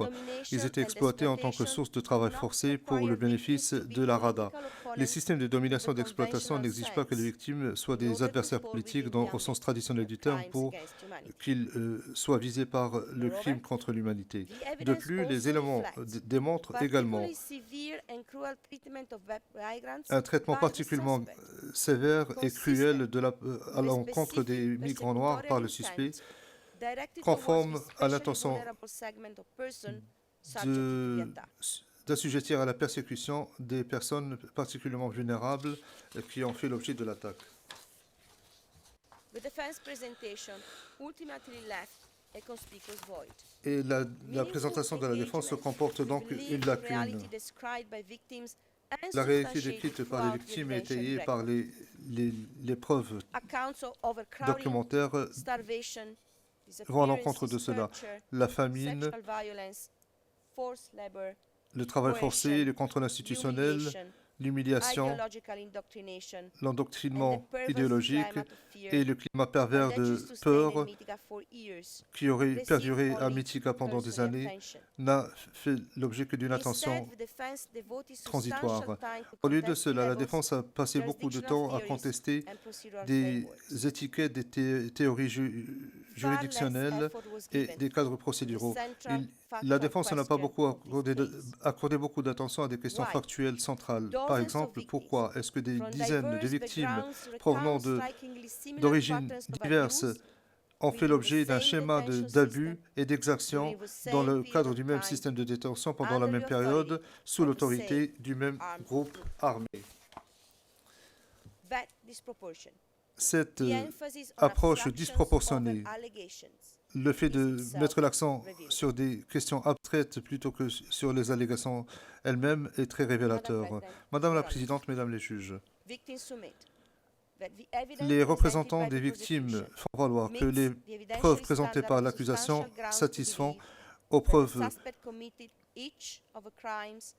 ils étaient exploités en tant que source de travail forcé pour le bénéfice de la Rada. Les systèmes de domination et d'exploitation n'exigent pas que les victimes soient des adversaires politiques au sens traditionnel du terme pour qu'ils soient visés par le crime contre l'humanité. De plus, les éléments démontrent également un traitement particulièrement sévère et cruel à l'encontre des migrants noirs par le suspect, conforme à l'intention d'assujettir à la persécution des personnes particulièrement vulnérables qui ont fait l'objet de l'attaque. Et la présentation de la défense comporte donc une lacune. La réalité décrite par les victimes est étayée par les preuves documentaires vont à l'encontre de cela. La famine, le travail forcé, le contrôle institutionnel, l'humiliation, l'endoctrinement idéologique et le climat pervers de peur qui aurait perduré à Mythika pendant des années n'a fait l'objet que d'une attention transitoire. Au lieu de cela, la défense a passé beaucoup de temps à contester des étiquettes, des théories juridictionnelles et des cadres procéduraux. La défense n'a pas beaucoup accordé beaucoup d'attention à des questions factuelles centrales. Par exemple, pourquoi est-ce que des dizaines de victimes provenant d'origines diverses ont fait l'objet d'un schéma d'abus et d'exaction dans le cadre du même système de détention pendant la même période, sous l'autorité du même groupe armé? Cette approche disproportionnée, le fait de mettre l'accent sur des questions abstraites plutôt que sur les allégations elles-mêmes est très révélateur. Madame la Présidente, Mesdames les juges, les représentants des victimes font valoir que les preuves présentées par l'accusation satisfont aux preuves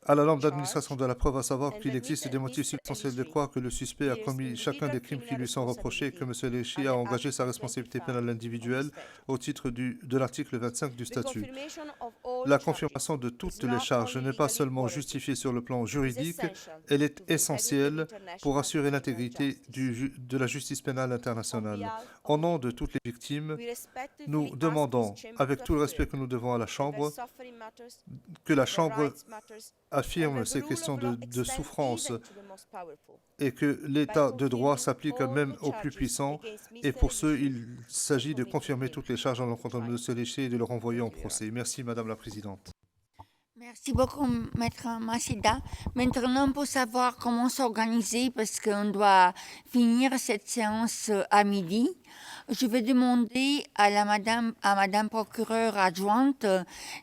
à la norme d'administration de la preuve, à savoir qu'il existe des motifs substantiels de croire que le suspect a commis chacun des crimes qui lui sont reprochés et que M. Leshi a engagé sa responsabilité pénale individuelle au titre de l'article 25 du statut. La confirmation de toutes les charges n'est pas seulement justifiée sur le plan juridique, elle est essentielle pour assurer l'intégrité de la justice pénale internationale. Au nom de toutes les victimes, nous demandons, avec tout le respect que nous devons à la Chambre, que la Chambre affirme ces questions de souffrance et que l'état de droit s'applique même aux plus puissants. Et pour ce, il s'agit de confirmer toutes les charges en l'encontre de M. Leshi et de le renvoyer en procès. Merci, Madame la Présidente. Merci beaucoup, Maître Masida. Maintenant, pour savoir comment s'organiser, parce qu'on doit finir cette séance à midi, je vais demander à Madame procureure adjointe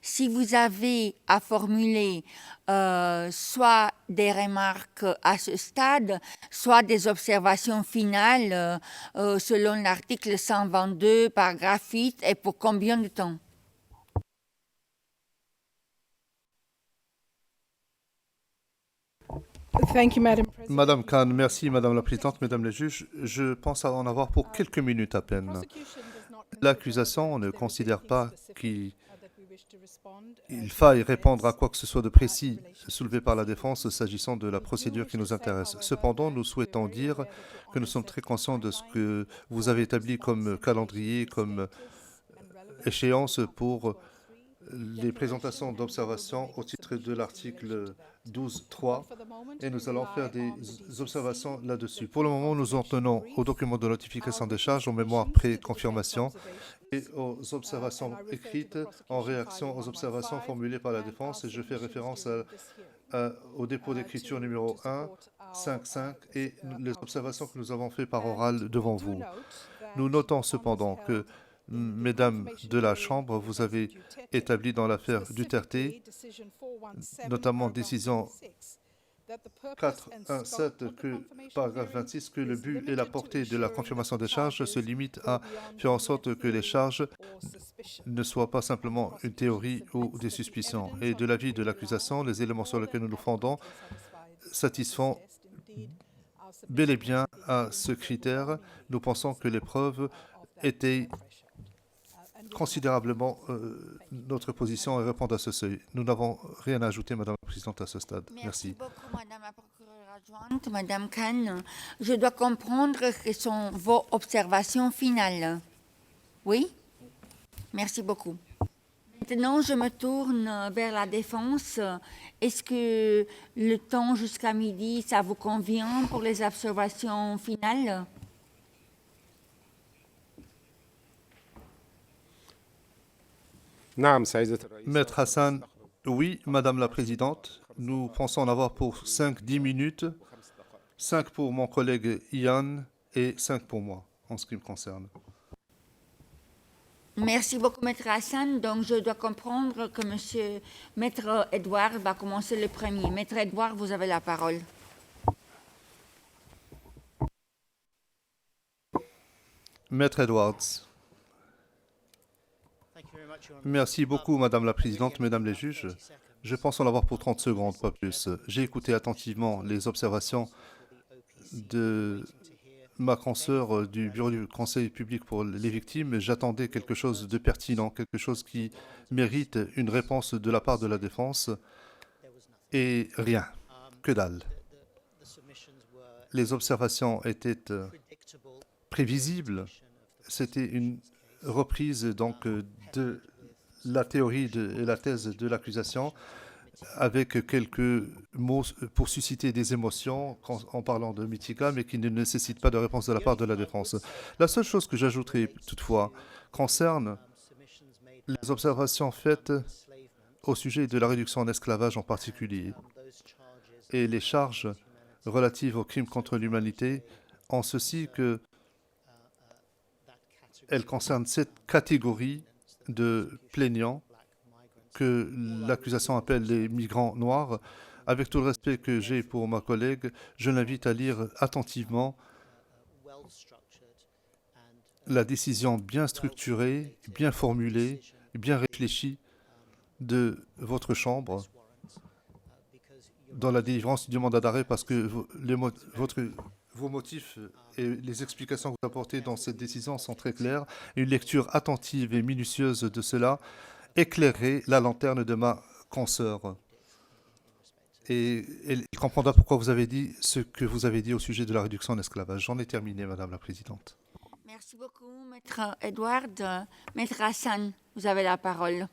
si vous avez à formuler soit des remarques à ce stade, soit des observations finales selon l'article 122, paragraphe 8, et pour combien de temps? Madame Khan, merci Madame la Présidente, Mesdames les juges. Je pense en avoir pour quelques minutes à peine. L'accusation ne considère pas qu'il faille répondre à quoi que ce soit de précis soulevé par la défense s'agissant de la procédure qui nous intéresse. Cependant, nous souhaitons dire que nous sommes très conscients de ce que vous avez établi comme calendrier, comme échéance pour les présentations d'observations au titre de l'article 12.3 et nous allons faire des observations là-dessus. Pour le moment, nous en tenons aux documents de notification des charges, aux mémoires pré-confirmation et aux observations écrites en réaction aux observations formulées par la défense. Et je fais référence au dépôt d'écriture numéro 1, 5.5 et les observations que nous avons faites par oral devant vous. Nous notons cependant que Mesdames de la Chambre, vous avez établi dans l'affaire Duterte, notamment décision 4.1.7, paragraphe 26, que le but et la portée de la confirmation des charges se limitent à faire en sorte que les charges ne soient pas simplement une théorie ou des suspicions. Et de l'avis de l'accusation, les éléments sur lesquels nous nous fondons satisfont bel et bien à ce critère. Nous pensons que les preuves étaient considérablement notre position et répondent à ce seuil. Nous n'avons rien à ajouter, Madame la Présidente, à ce stade. Merci beaucoup, Madame la procureure adjointe, Madame Khan. Je dois comprendre que sont vos observations finales. Oui? Merci beaucoup. Maintenant, je me tourne vers la défense. Est-ce que le temps jusqu'à midi, ça vous convient pour les observations finales? Maître Hassan, oui, Madame la Présidente, nous pensons en avoir pour 5-10 minutes, 5 pour mon collègue Ian et 5 pour moi, en ce qui me concerne. Merci beaucoup, Maître Hassan. Donc, je dois comprendre que Maître Edouard va commencer le premier. Maître Edouard, vous avez la parole. Maître Edwards. Merci beaucoup, Madame la Présidente, Mesdames les juges. Je pense en avoir pour 30 secondes, pas plus. J'ai écouté attentivement les observations de ma consoeur du Bureau du Conseil public pour les victimes. J'attendais quelque chose de pertinent, quelque chose qui mérite une réponse de la part de la défense. Et rien, que dalle. Les observations étaient prévisibles. C'était une reprise donc de la théorie et la thèse de l'accusation avec quelques mots pour susciter des émotions en parlant de Mythica, mais qui ne nécessitent pas de réponse de la part de la défense. La seule chose que j'ajouterai toutefois concerne les observations faites au sujet de la réduction en esclavage en particulier et les charges relatives aux crimes contre l'humanité, en ceci que elles concernent cette catégorie de plaignants que l'accusation appelle les migrants noirs. Avec tout le respect que j'ai pour ma collègue, je l'invite à lire attentivement la décision bien structurée, bien formulée, bien réfléchie de votre Chambre dans la délivrance du mandat d'arrêt, parce que vos motifs et les explications que vous apportez dans cette décision sont très claires. Une lecture attentive et minutieuse de cela éclairerait la lanterne de ma consoeur. Et elle comprendra pourquoi vous avez dit ce que vous avez dit au sujet de la réduction en esclavage. J'en ai terminé, Madame la Présidente. Merci beaucoup, Maître Edward. Maître Hassan, vous avez la parole.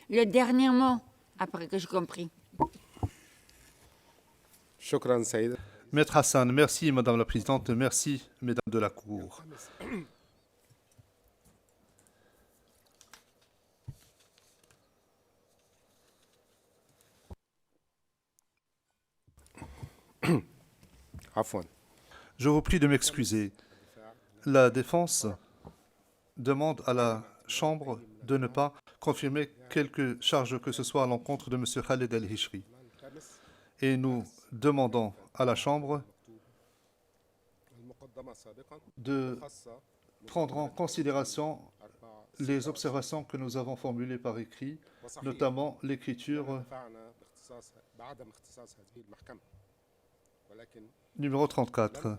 Le dernier mot, après que j'ai compris. Maître Hassan, merci Madame la Présidente, merci Mesdames de la Cour. Je vous prie de m'excuser. La défense demande à la Chambre de ne pas confirmer quelque charge que ce soit à l'encontre de M. Khaled El-Hishri. Et nous demandons à la Chambre de prendre en considération les observations que nous avons formulées par écrit, notamment l'écriture numéro 34.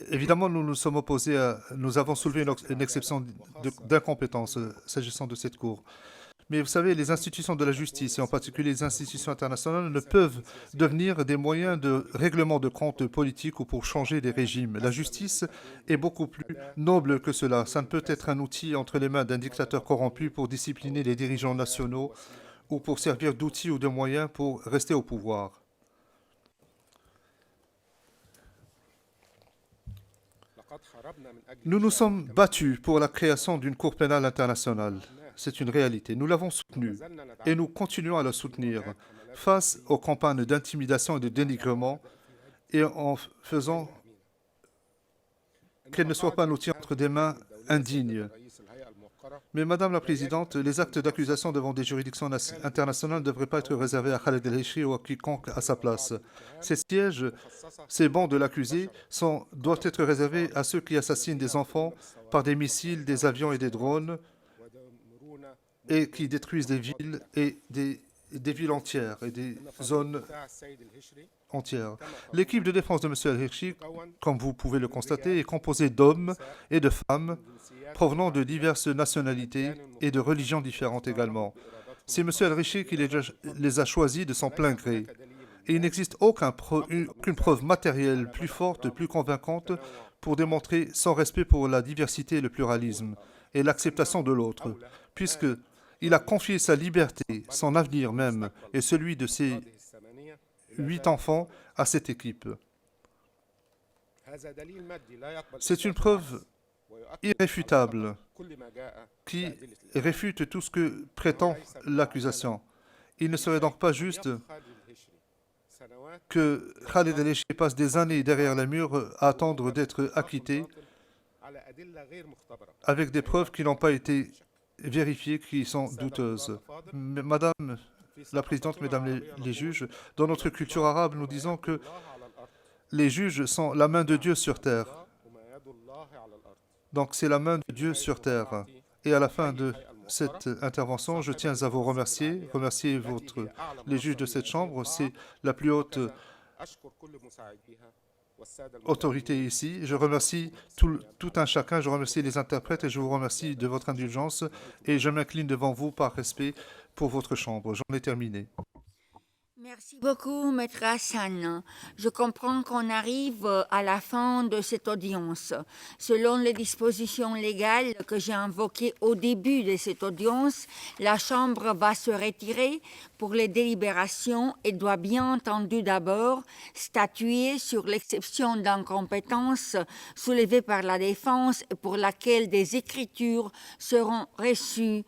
Évidemment, nous nous sommes opposés nous avons soulevé une exception d'incompétence s'agissant de cette Cour. Mais vous savez, les institutions de la justice, et en particulier les institutions internationales, ne peuvent devenir des moyens de règlement de comptes politiques ou pour changer des régimes. La justice est beaucoup plus noble que cela. Ça ne peut être un outil entre les mains d'un dictateur corrompu pour discipliner les dirigeants nationaux ou pour servir d'outil ou de moyen pour rester au pouvoir. Nous nous sommes battus pour la création d'une Cour pénale internationale. C'est une réalité. Nous l'avons soutenue et nous continuons à la soutenir face aux campagnes d'intimidation et de dénigrement et en faisant qu'elle ne soit pas un outil entre des mains indignes. Mais Madame la Présidente, les actes d'accusation devant des juridictions internationales ne devraient pas être réservés à Khaled El-Heshri ou à quiconque à sa place. Ces sièges, ces bancs de l'accusé doivent être réservés à ceux qui assassinent des enfants par des missiles, des avions et des drones et qui détruisent des villes et des villes entières et des zones entières. L'équipe de défense de M. El-Heshri, comme vous pouvez le constater, est composée d'hommes et de femmes provenant de diverses nationalités et de religions différentes également. C'est M. El-Heshri qui les a choisis de son plein gré. Et il n'existe aucune preuve matérielle plus forte, plus convaincante pour démontrer son respect pour la diversité et le pluralisme et l'acceptation de l'autre, puisqu'il a confié sa liberté, son avenir même, et celui de ses 8 enfants à cette équipe. C'est une preuve irréfutable qui réfute tout ce que prétend l'accusation. Il ne serait donc pas juste que Khaled El-Heshri passe des années derrière les murs à attendre d'être acquitté avec des preuves qui n'ont pas été vérifiées, qui sont douteuses. Madame la Présidente, Mesdames les juges, dans notre culture arabe, nous disons que les juges sont la main de Dieu sur terre. Donc c'est la main de Dieu sur terre. Et à la fin de cette intervention, je tiens à vous remercier les juges de cette Chambre. C'est la plus haute autorité ici. Je remercie tout un chacun, je remercie les interprètes et je vous remercie de votre indulgence et je m'incline devant vous par respect pour votre Chambre. J'en ai terminé. Merci beaucoup, Maître Hassan. Je comprends qu'on arrive à la fin de cette audience. Selon les dispositions légales que j'ai invoquées au début de cette audience, la Chambre va se retirer pour les délibérations et doit bien entendu d'abord statuer sur l'exception d'incompétence soulevée par la défense et pour laquelle des écritures seront reçues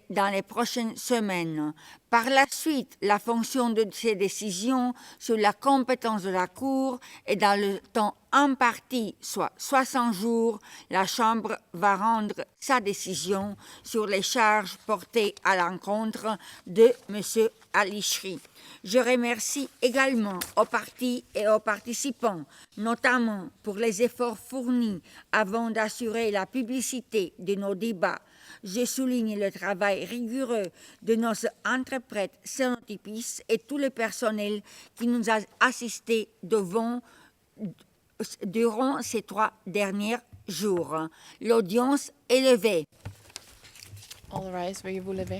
dans les prochaines semaines. Par la suite, la fonction de ces décisions sur la compétence de la Cour et dans le temps imparti, soit 60 jours, la Chambre va rendre sa décision sur les charges portées à l'encontre de M. El-Heshri. Je remercie également aux partis et aux participants, notamment pour les efforts fournis avant d'assurer la publicité de nos débats. Je souligne le travail rigoureux de nos interprètes scénotypistes et tout le personnel qui nous a assistés durant ces 3 derniers jours. L'audience est levée. All rise, veuillez vous lever.